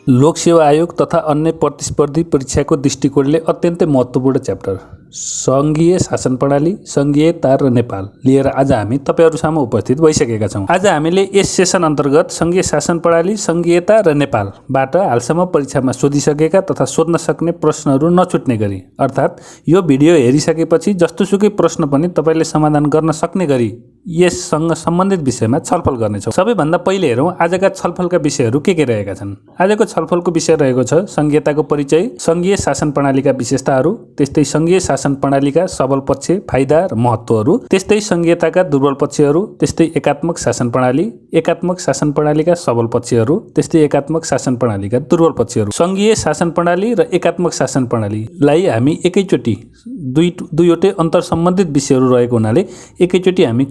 लोक सेवा आयोग तथा अन्य प्रतिस्पर्धी परीक्षाको दृष्टिकोणले अत्यन्तै महत्त्वपूर्ण च्याप्टर सङ्घीय शासन प्रणाली, सङ्घीयता र नेपाल लिएर आज हामी तपाईहरुसामु उपस्थित भइसकेका छौं। आज हामीले यस सेसन अन्तर्गत सङ्घीय शासन प्रणाली, सङ्घीयता र नेपालबाट हालसम्म परीक्षामा सोधिसकेका तथा सोध्न सक्ने प्रश्नहरू नछुट्ने गरी, अर्थात् यो भिडियो हेरिसकेपछि जस्तोसुकै प्रश्न पनि तपाईले समाधान गर्न सक्ने गरी यससँग सम्बन्धित विषयमा छलफल गर्नेछौँ। सबैभन्दा पहिले हेरौँ आजका छलफलका विषयहरू के रहेका छन्। आजको छलफलको विषय रहेको छ सङ्घीयताको परिचय, सङ्घीय शासन प्रणालीका विशेषताहरू, त्यस्तै सङ्घीय शासन प्रणालीका सबल पक्ष, फाइदा र महत्त्वहरू, त्यस्तै सङ्घीयताका दुर्बल पक्षहरू, त्यस्तै एकात्मक शासन प्रणाली, एकात्मक शासन प्रणालीका सबल पक्षहरू, त्यस्तै एकात्मक शासन प्रणालीका दुर्बल पक्षहरू। सङ्घीय शासन प्रणाली र एकात्मक शासन प्रणालीलाई हामी एकैचोटि दुईवटै अन्तर सम्बन्धित विषयहरू रहेको हुनाले एकैचोटि हामी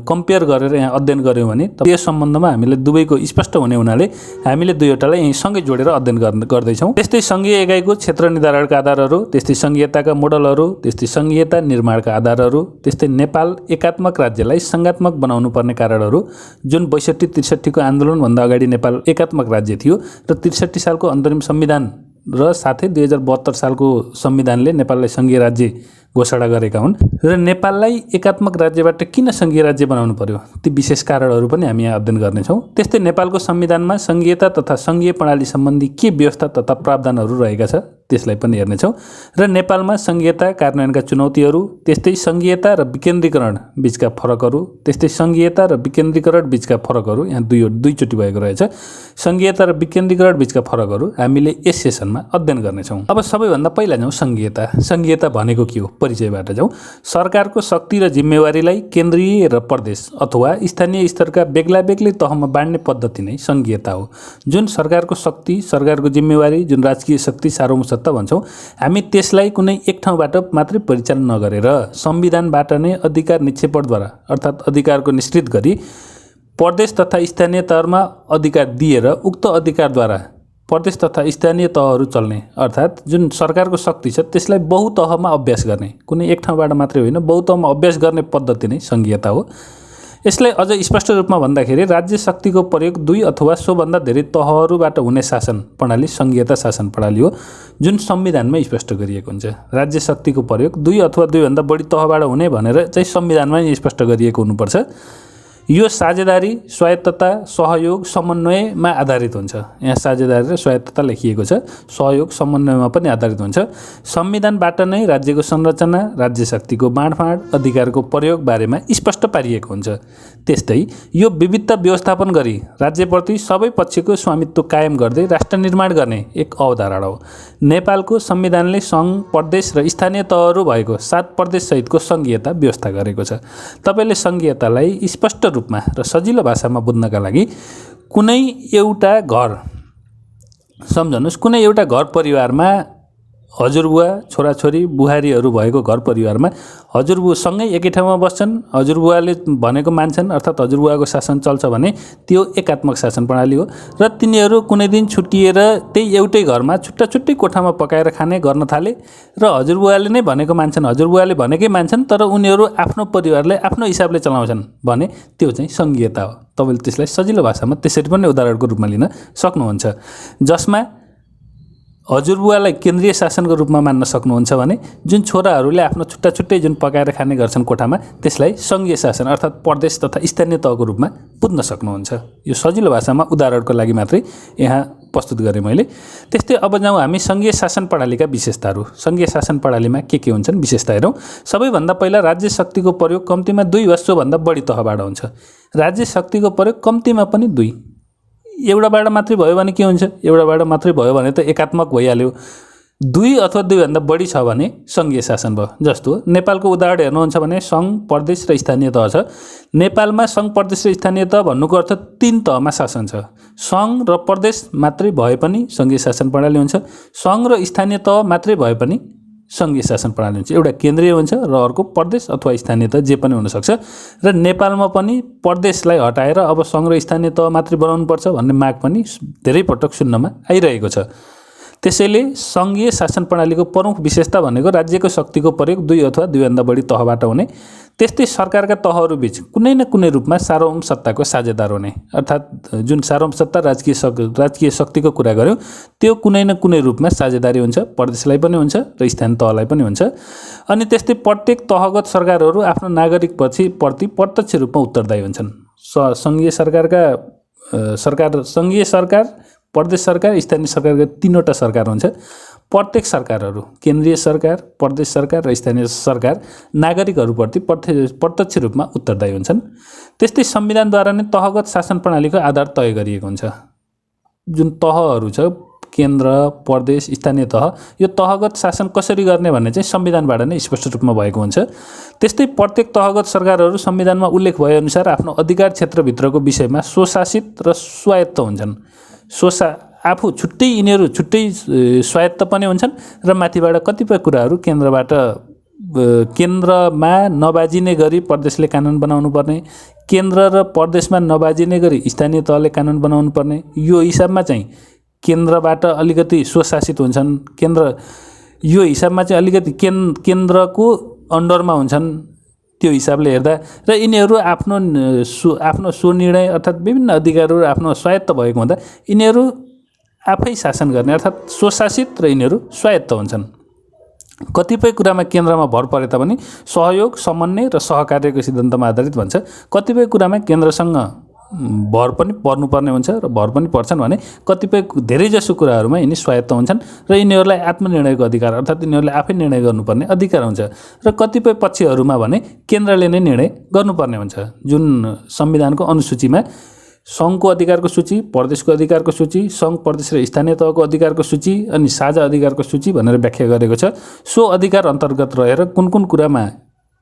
कम्पेयर गरेर यहाँ अध्ययन गर्यौँ भने यस सम्बन्धमा हामीले दुवैको स्पष्ट हुने हुनाले हामीले दुईवटालाई यही सँगै जोडेर अध्ययन गर्दैछौँ। त्यस्तै सङ्घीय एकाइको क्षेत्र निर्धारणका आधारहरू, त्यस्तै सङ्घीयताका मोडलहरू, त्यस्तै सङ्घीयता निर्माणका आधारहरू, त्यस्तै नेपाल एकात्मक राज्यलाई सङ्घात्मक बनाउनु पर्ने कारणहरू, जुन 62-63 को आन्दोलनभन्दा अगाडि नेपाल एकात्मक राज्य थियो र 63 सालको अन्तरिम संविधान र साथै 2072 सालको संविधानले नेपाललाई सङ्घीय राज्य घोषणा गरेका हुन् र नेपाललाई एकात्मक राज्यबाट किन सङ्घीय राज्य बनाउनु पर्यो ती विशेष कारणहरू पनि हामी यहाँ अध्ययन गर्नेछौँ। त्यस्तै नेपालको संविधानमा सङ्घीयता तथा सङ्घीय प्रणाली सम्बन्धी के व्यवस्था तथा प्रावधानहरू रहेका छ त्यसलाई पनि हेर्नेछौँ र नेपालमा सङ्घीयता कार्यान्वयनका चुनौतीहरू, त्यस्तै सङ्घीयता र विकेन्द्रीकरण बीचका फरकहरू, त्यस्तै सङ्घीयता र विकेन्द्रीकरण बीचका फरकहरू यहाँ दुईचोटि भएको रहेछ। सङ्घीयता र विकेन्द्रीकरण बीचका फरकहरू हामीले यस सेसनमा अध्ययन गर्नेछौँ। अब सबैभन्दा पहिला जाउँ सङ्घीयता। सङ्घीयता भनेको के हो परिचयबाट जाउँ। सरकारको शक्ति र जिम्मेवारीलाई केन्द्रीय र प्रदेश अथवा स्थानीय स्तरका बेग्ला बेग्लै तहमा बाँड्ने पद्धति नै सङ्घीयता हो। जुन सरकारको शक्ति, सरकारको जिम्मेवारी, जुन राजकीय शक्ति सार्वभौमसत्ता भन्छौँ हामी त्यसलाई कुनै एक ठाउँबाट मात्रै परिचालन नगरेर संविधानबाट नै अधिकार निक्षेपणद्वारा अर्थात् अधिकारको निश्चित गरी प्रदेश तथा स्थानीय तहमा अधिकार दिएर उक्त अधिकारद्वारा प्रदेश तथा स्थानीय तहहरू चल्ने अर्थात् जुन सरकारको शक्ति छ त्यसलाई बहुतहमा अभ्यास गर्ने, कुनै एक ठाउँबाट मात्रै होइन बहुतहमा अभ्यास गर्ने पद्धति नै सङ्घीयता हो। यसलाई अझ स्पष्ट रूपमा भन्दाखेरि राज्य शक्तिको प्रयोग दुई अथवा सोभन्दा धेरै तहहरूबाट हुने शासन प्रणाली सङ्घीयता शासन प्रणाली हो, जुन संविधानमै स्पष्ट गरिएको हुन्छ। राज्य शक्तिको प्रयोग दुई अथवा दुईभन्दा बढी तहबाट हुने भनेर चाहिँ संविधानमै स्पष्ट गरिएको हुनुपर्छ। यो साझेदारी, स्वायत्तता, सहयोग, समन्वयमा आधारित हुन्छ। यहाँ साझेदारी र स्वायत्तता लेखिएको छ, सहयोग समन्वयमा पनि आधारित हुन्छ। संविधानबाट नै राज्यको संरचना, राज्य शक्तिको बाँडफाँड, अधिकारको प्रयोग बारेमा स्पष्ट पारिएको हुन्छ। त्यस्तै यो विविधता व्यवस्थापन गरी राज्यप्रति सबै पक्षको स्वामित्व कायम गर्दै राष्ट्र निर्माण गर्ने एक अवधारणा हो। नेपालको संविधानले सङ्घ, प्रदेश र स्थानीय तहहरू भएको 7 प्रदेश सहितको सङ्घीयता व्यवस्था गरेको छ। तपाईले सङ्घीयतालाई स्पष्ट रूपमा र सजिलो भाषामा बुझ्नका लागि कुनै एउटा घर सम्झनुस्, कुनै एउटा घर परिवारमा हजुरबुवा, छोराछोरी, बुहारीहरू भएको घर परिवारमा हजुरबुवासँगै एकै ठाउँमा बस्छन्, हजुरबुवाले भनेको मान्छन् अर्थात् हजुरबुवाको शासन चल्छ भने त्यो एकात्मक शासन प्रणाली हो र तिनीहरू कुनै दिन छुट्टिएर त्यही एउटै घरमा छुट्टा छुट्टै कोठामा पकाएर खाने गर्न थाले र हजुरबुवाले नै भनेको मान्छन्, हजुरबुवाले भनेकै मान्छन् तर उनीहरू आफ्नो परिवारलाई आफ्नो हिसाबले चलाउँछन् भने त्यो चाहिँ सङ्घीयता हो। तपाईँले त्यसलाई सजिलो भाषामा त्यसरी पनि उदाहरणको रूपमा लिन सक्नुहुन्छ। जसमा हजुरबुवालाई केन्द्रीय शासनको रूपमा मान्न सक्नुहुन्छ भने जुन छोराहरूले आफ्नो छुट्टा छुट्टै जुन पकाएर खाने गर्छन् कोठामा त्यसलाई सङ्घीय शासन अर्थात् प्रदेश तथा स्थानीय तहको रूपमा बुझ्न सक्नुहुन्छ। यो सजिलो भाषामा उदाहरणको लागि मात्रै यहाँ प्रस्तुत गरेँ मैले। त्यस्तै अब जाउँ हामी सङ्घीय शासन प्रणालीका विशेषताहरू। सङ्घीय शासन प्रणालीमा के हुन्छन् विशेषता हेरौँ। सबैभन्दा पहिला राज्य शक्तिको प्रयोग कम्तीमा 2 वा सोभन्दा बढी तहबाट हुन्छ। राज्य शक्तिको प्रयोग कम्तीमा पनि 2, एउटाबाट मात्रै भयो भने के हुन्छ, एउटाबाट मात्रै भयो भने त एकात्मक भइहाल्यो। 2 अथवा 2 भन्दा बढी छ भने सङ्घीय शासन भयो। जस्तो नेपालको उदाहरण हेर्नुहुन्छ भने सङ्घ, प्रदेश र स्थानीय तह छ। नेपालमा सङ्घ, प्रदेश र स्थानीय तह भन्नुको अर्थ 3 तहमा शासन छ। सङ्घ र प्रदेश मात्रै भए पनि सङ्घीय शासन प्रणाली हुन्छ, सङ्घ र स्थानीय तह मात्रै भए पनि सङ्घीय शासन प्रणाली हुन्छ। एउटा केन्द्रीय हुन्छ र अर्को प्रदेश अथवा स्थानीय तह जे पनि हुनसक्छ र नेपालमा पनि प्रदेशलाई हटाएर अब सङ्घ र स्थानीय तह मात्रै बनाउनुपर्छ भन्ने माग पनि धेरै पटक सुन्नमा आइरहेको छ। त्यसैले सङ्घीय शासन प्रणालीको प्रमुख विशेषता भनेको राज्यको शक्तिको प्रयोग 2 अथवा 2 भन्दा बढी तहबाट हुने, त्यस्तै सरकारका तहहरूबीच कुनै न कुनै रूपमा सार्वभौम सत्ताको साझेदार हुने, अर्थात् जुन सार्वभौम सत्ता राजकीय शक्तिको कुरा गऱ्यौँ त्यो कुनै न कुनै रूपमा साझेदारी हुन्छ, प्रदेशलाई पनि हुन्छ र स्थानीय तहलाई पनि हुन्छ। अनि त्यस्तै प्रत्येक तहगत सरकारहरू आफ्नो नागरिकप्रति प्रत्यक्ष रूपमा उत्तरदायी हुन्छन्। सङ्घीय सरकार, प्रदेश सरकार, स्थानीय सरकारका 3वटा सरकार हुन्छ। प्रत्येक सरकारहरू, केन्द्रीय सरकार, प्रदेश सरकार र स्थानीय सरकार नागरिकहरूप्रति प्रत्यक्ष रूपमा उत्तरदायी हुन्छन्। त्यस्तै संविधानद्वारा नै तहगत शासन प्रणालीको आधार तय गरिएको हुन्छ। जुन तहहरू छ, केन्द्र, प्रदेश, स्थानीय तह, यो तहगत शासन कसरी गर्ने भन्ने चाहिँ संविधानबाट नै स्पष्ट रूपमा भएको हुन्छ। त्यस्तै प्रत्येक तहगत सरकारहरू संविधानमा उल्लेख भएअनुसार आफ्नो अधिकार क्षेत्रभित्रको विषयमा स्वशासित र स्वायत्त हुन्छन्। आफू छुट्टै यिनीहरू छुट्टै स्वायत्त पनि हुन्छन् र माथिबाट कतिपय कुराहरू केन्द्रमा नबाजिने गरी प्रदेशले कानुन बनाउनु पर्ने, केन्द्र र प्रदेशमा नबाजिने गरी स्थानीय तहले कानुन बनाउनु पर्ने, यो हिसाबमा चाहिँ केन्द्रबाट अलिकति स्वशासित हुन्छन्, यो हिसाबमा चाहिँ अलिकति केन्द्रको अन्डरमा हुन्छन् त्यो हिसाबले हेर्दा, र यिनीहरू आफ्नो स्वनिर्णय अर्थात् विभिन्न अधिकारहरू आफ्नो स्वायत्त भएको हुँदा यिनीहरू आफै शासन गर्ने अर्थात् स्वशासित र यिनीहरू स्वायत्त हुन्छन्। कतिपय कुरामा केन्द्रमा भर परे तापनि सहयोग, समन्वय र सहकार्यको सिद्धान्तमा आधारित भन्छ। कतिपय कुरामा केन्द्रसँग भर पनि पर्नुपर्ने हुन्छ र भर पनि पर्छन् भने कतिपय धेरैजसो कुराहरूमा यिनी स्वायत्त हुन्छन् र यिनीहरूलाई आत्मनिर्णयको अधिकार अर्थात् यिनीहरूले आफै निर्णय गर्नुपर्ने अधिकार हुन्छ र कतिपय पक्षहरूमा भने केन्द्रले नै निर्णय गर्नुपर्ने हुन्छ। जुन संविधानको अनुसूचीमा सङ्घको अधिकारको सूची, प्रदेशको अधिकारको सूची, सङ्घ, प्रदेश र स्थानीय तहको अधिकारको सूची अनि साझा अधिकारको सूची भनेर व्याख्या गरेको छ। सो अधिकार अन्तर्गत रहेर कुन कुन कुरामा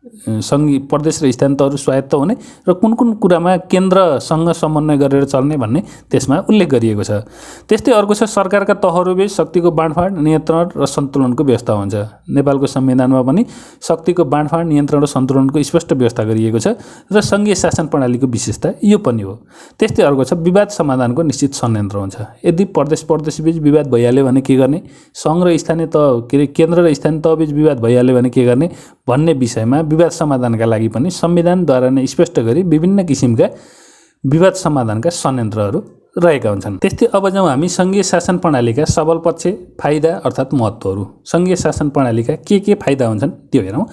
सङ्घीय, प्रदेश र स्थानीय तहहरू स्वायत्त हुने र कुन कुन कुरामा केन्द्रसँग समन्वय गरेर चल्ने भन्ने त्यसमा उल्लेख गरिएको छ। त्यस्तै अर्को छ सरकारका तहहरूबीच शक्तिको बाँडफाँड, नियन्त्रण र सन्तुलनको व्यवस्था हुन्छ। नेपालको संविधानमा पनि शक्तिको बाँडफाँड, नियन्त्रण र सन्तुलनको स्पष्ट व्यवस्था गरिएको छ र सङ्घीय शासन प्रणालीको विशेषता यो पनि हो। त्यस्तै अर्को छ विवाद समाधानको निश्चित संयन्त्र हुन्छ। यदि प्रदेशबीच विवाद भइहाल्यो भने के गर्ने, सङ्घ र स्थानीय तह केन्द्र र स्थानीय तहबीच विवाद भइहाल्यो भने के गर्ने भन्ने विषयमा विवाद समाधानका लागि पनि संविधानद्वारा नै स्पष्ट गरी विभिन्न किसिमका विवाद समाधानका संयन्त्रहरू रहेका हुन्छन्। त्यस्तै अब जाउँ हामी सङ्घीय शासन प्रणालीका सबल पक्ष, फाइदा अर्थात् महत्त्वहरू। सङ्घीय शासन प्रणालीका के फाइदा हुन्छन् त्यो हेरौँ।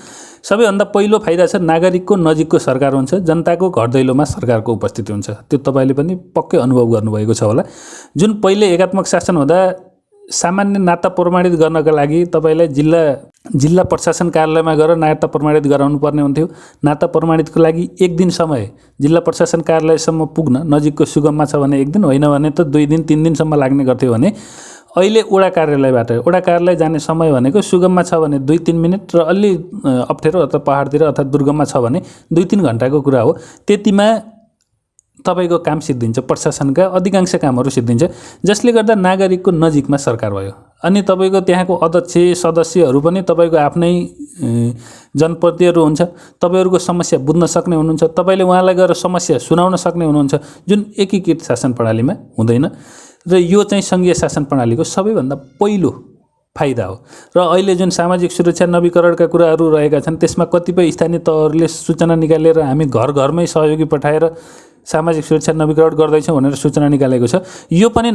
सबैभन्दा पहिलो फाइदा छ नागरिकको नजिकको सरकार हुन्छ, जनताको घर दैलोमा सरकारको उपस्थिति हुन्छ। त्यो तपाईँले पनि पक्कै अनुभव गर्नुभएको छ होला। जुन पहिले एकात्मक शासन हुँदा सामान्य नाता प्रमाणित गर्नका लागि तपाईँलाई जिल्ला प्रशासन कार्यालयमा गएर नाता प्रमाणित गराउनु पर्ने हुन्थ्यो। नाता प्रमाणितको लागि 1 दिन समय जिल्ला प्रशासन कार्यालयसम्म पुग्न नजिकको सुगममा छ भने 1 दिन, होइन भने त 2 दिन 3 दिनसम्म लाग्ने गर्थ्यो भने अहिले वडा कार्यालय जाने समय भनेको सुगममा छ भने 2-3 मिनट र अलि अप्ठ्यारो अथवा पहाडतिर अर्थात् दुर्गममा छ भने 2-3 घन्टाको कुरा हो। त्यतिमा तपाईँको काम सिद्धिन्छ, प्रशासनका अधिकांश कामहरू सिद्धिन्छ, जसले गर्दा नागरिकको नजिकमा सरकार भयो। अनि तपाईँको त्यहाँको अध्यक्ष, सदस्यहरू पनि तपाईँको आफ्नै जनप्रतिनिधिहरू हुन्छ। तपाईँहरूको समस्या बुझ्न सक्ने हुनुहुन्छ, तपाईँले उहाँलाई गएर समस्या सुनाउन सक्ने हुनुहुन्छ, जुन एकीकृत शासन प्रणालीमा हुँदैन। र यो चाहिँ सङ्घीय शासन प्रणालीको सबैभन्दा पहिलो फाइदा हो। र अहिले जुन सामाजिक सुरक्षा नवीकरणका कुराहरू रहेका छन् त्यसमा कतिपय स्थानीय तहहरूले सूचना निकालेर हामी घरमै सहयोगी पठाएर सामाजिक सुरक्षा नवीकरण गर्दैछौँ भनेर सूचना निकालेको छ। यो पनि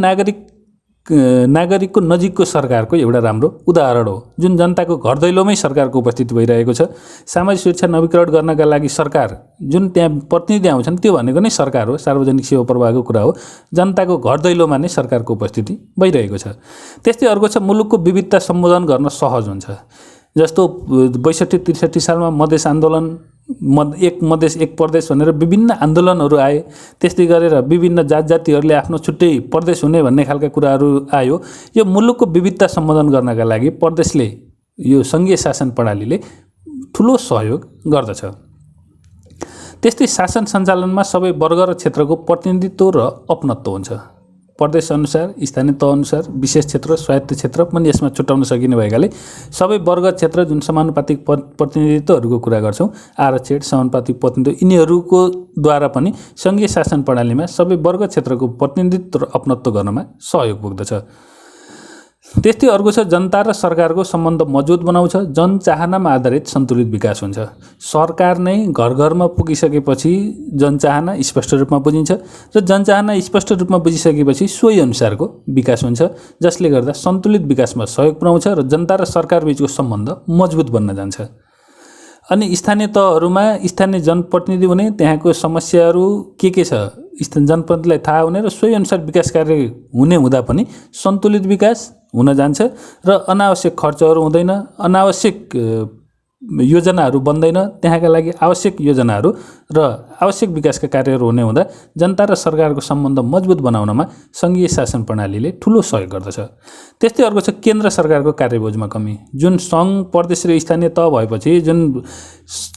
नागरिकको नजिकको सरकारको एउटा राम्रो उदाहरण हो। जुन जनताको घर दैलोमै सरकारको उपस्थिति भइरहेको छ। सामाजिक सुरक्षा नवीकरण गर्नका लागि सरकार जुन त्यहाँ प्रतिनिधि आउँछन् त्यो भनेको नै सरकार हो, सार्वजनिक सेवा प्रवाहको कुरा हो। जनताको घर दैलोमा नै सरकारको उपस्थिति भइरहेको छ। त्यस्तै अर्को छ मुलुकको विविधता सम्बोधन गर्न सहज हुन्छ। जस्तो 62-63 सालमा मधेस आन्दोलन, एक मधेस एक प्रदेश भनेर विभिन्न आन्दोलनहरू आए। त्यस्तै गरेर विभिन्न जातिहरूले आफ्नो छुट्टै प्रदेश हुने भन्ने खालका कुराहरू आयो। यो मुलुकको विविधता सम्बोधन गर्नका लागि प्रदेशले, यो सङ्घीय शासन प्रणालीले ठुलो सहयोग गर्दछ। त्यस्तै शासन सञ्चालनमा सबै वर्ग र क्षेत्रको प्रतिनिधित्व र अपनत्व हुन्छ। प्रदेश अनुसार, स्थानीय तह अनुसार विशेष क्षेत्र, स्वायत्त क्षेत्र पनि यसमा छुट्याउन सकिने भएकाले सबै वर्ग क्षेत्र जुन समानुपातिक प्रतिनिधित्वहरूको कुरा गर्छौँ, आरक्षण, समानुपातिक प्रतिनिधित्व, यिनीहरूको द्वारा पनि सङ्घीय शासन प्रणालीमा सबै वर्ग क्षेत्रको प्रतिनिधित्व र अपनत्व गर्नमा सहयोग पुग्दछ। त्यस्तै अर्को छ जनता र सरकारको सम्बन्ध मजबुत बनाउँछ। जनचाहनामा आधारित सन्तुलित विकास हुन्छ। सरकार नै घर घरमा पुगिसकेपछि जनचाहना स्पष्ट रूपमा बुझिन्छ र जनचाहना स्पष्ट रूपमा बुझिसकेपछि सोही अनुसारको विकास हुन्छ, जसले गर्दा सन्तुलित विकासमा सहयोग पुर्याउँछ र जनता र सरकार बीचको सम्बन्ध मजबुत बन्न जान्छ। अनि स्थानीय तहहरूमा स्थानीय जनप्रतिनिधि हुने, त्यहाँको समस्याहरू के छ जनप्रतिनिधिलाई थाहा हुने र सोही अनुसार विकास कार्य हुने हुँदा पनि सन्तुलित विकास हुन जान्छ र अनावश्यक खर्चहरू हुँदैन, अनावश्यक योजनाहरू बन्दैन। त्यहाँका लागि आवश्यक योजनाहरू र आवश्यक विकासका कार्यहरू हुने हुँदा जनता र सरकारको सम्बन्ध मजबुत बनाउनमा सङ्घीय शासन प्रणालीले ठुलो सहयोग गर्दछ। त्यस्तै अर्को छ केन्द्र सरकारको कार्यबोझमा कमी। जुन सङ्घ, प्रदेश र स्थानीय तह भएपछि जुन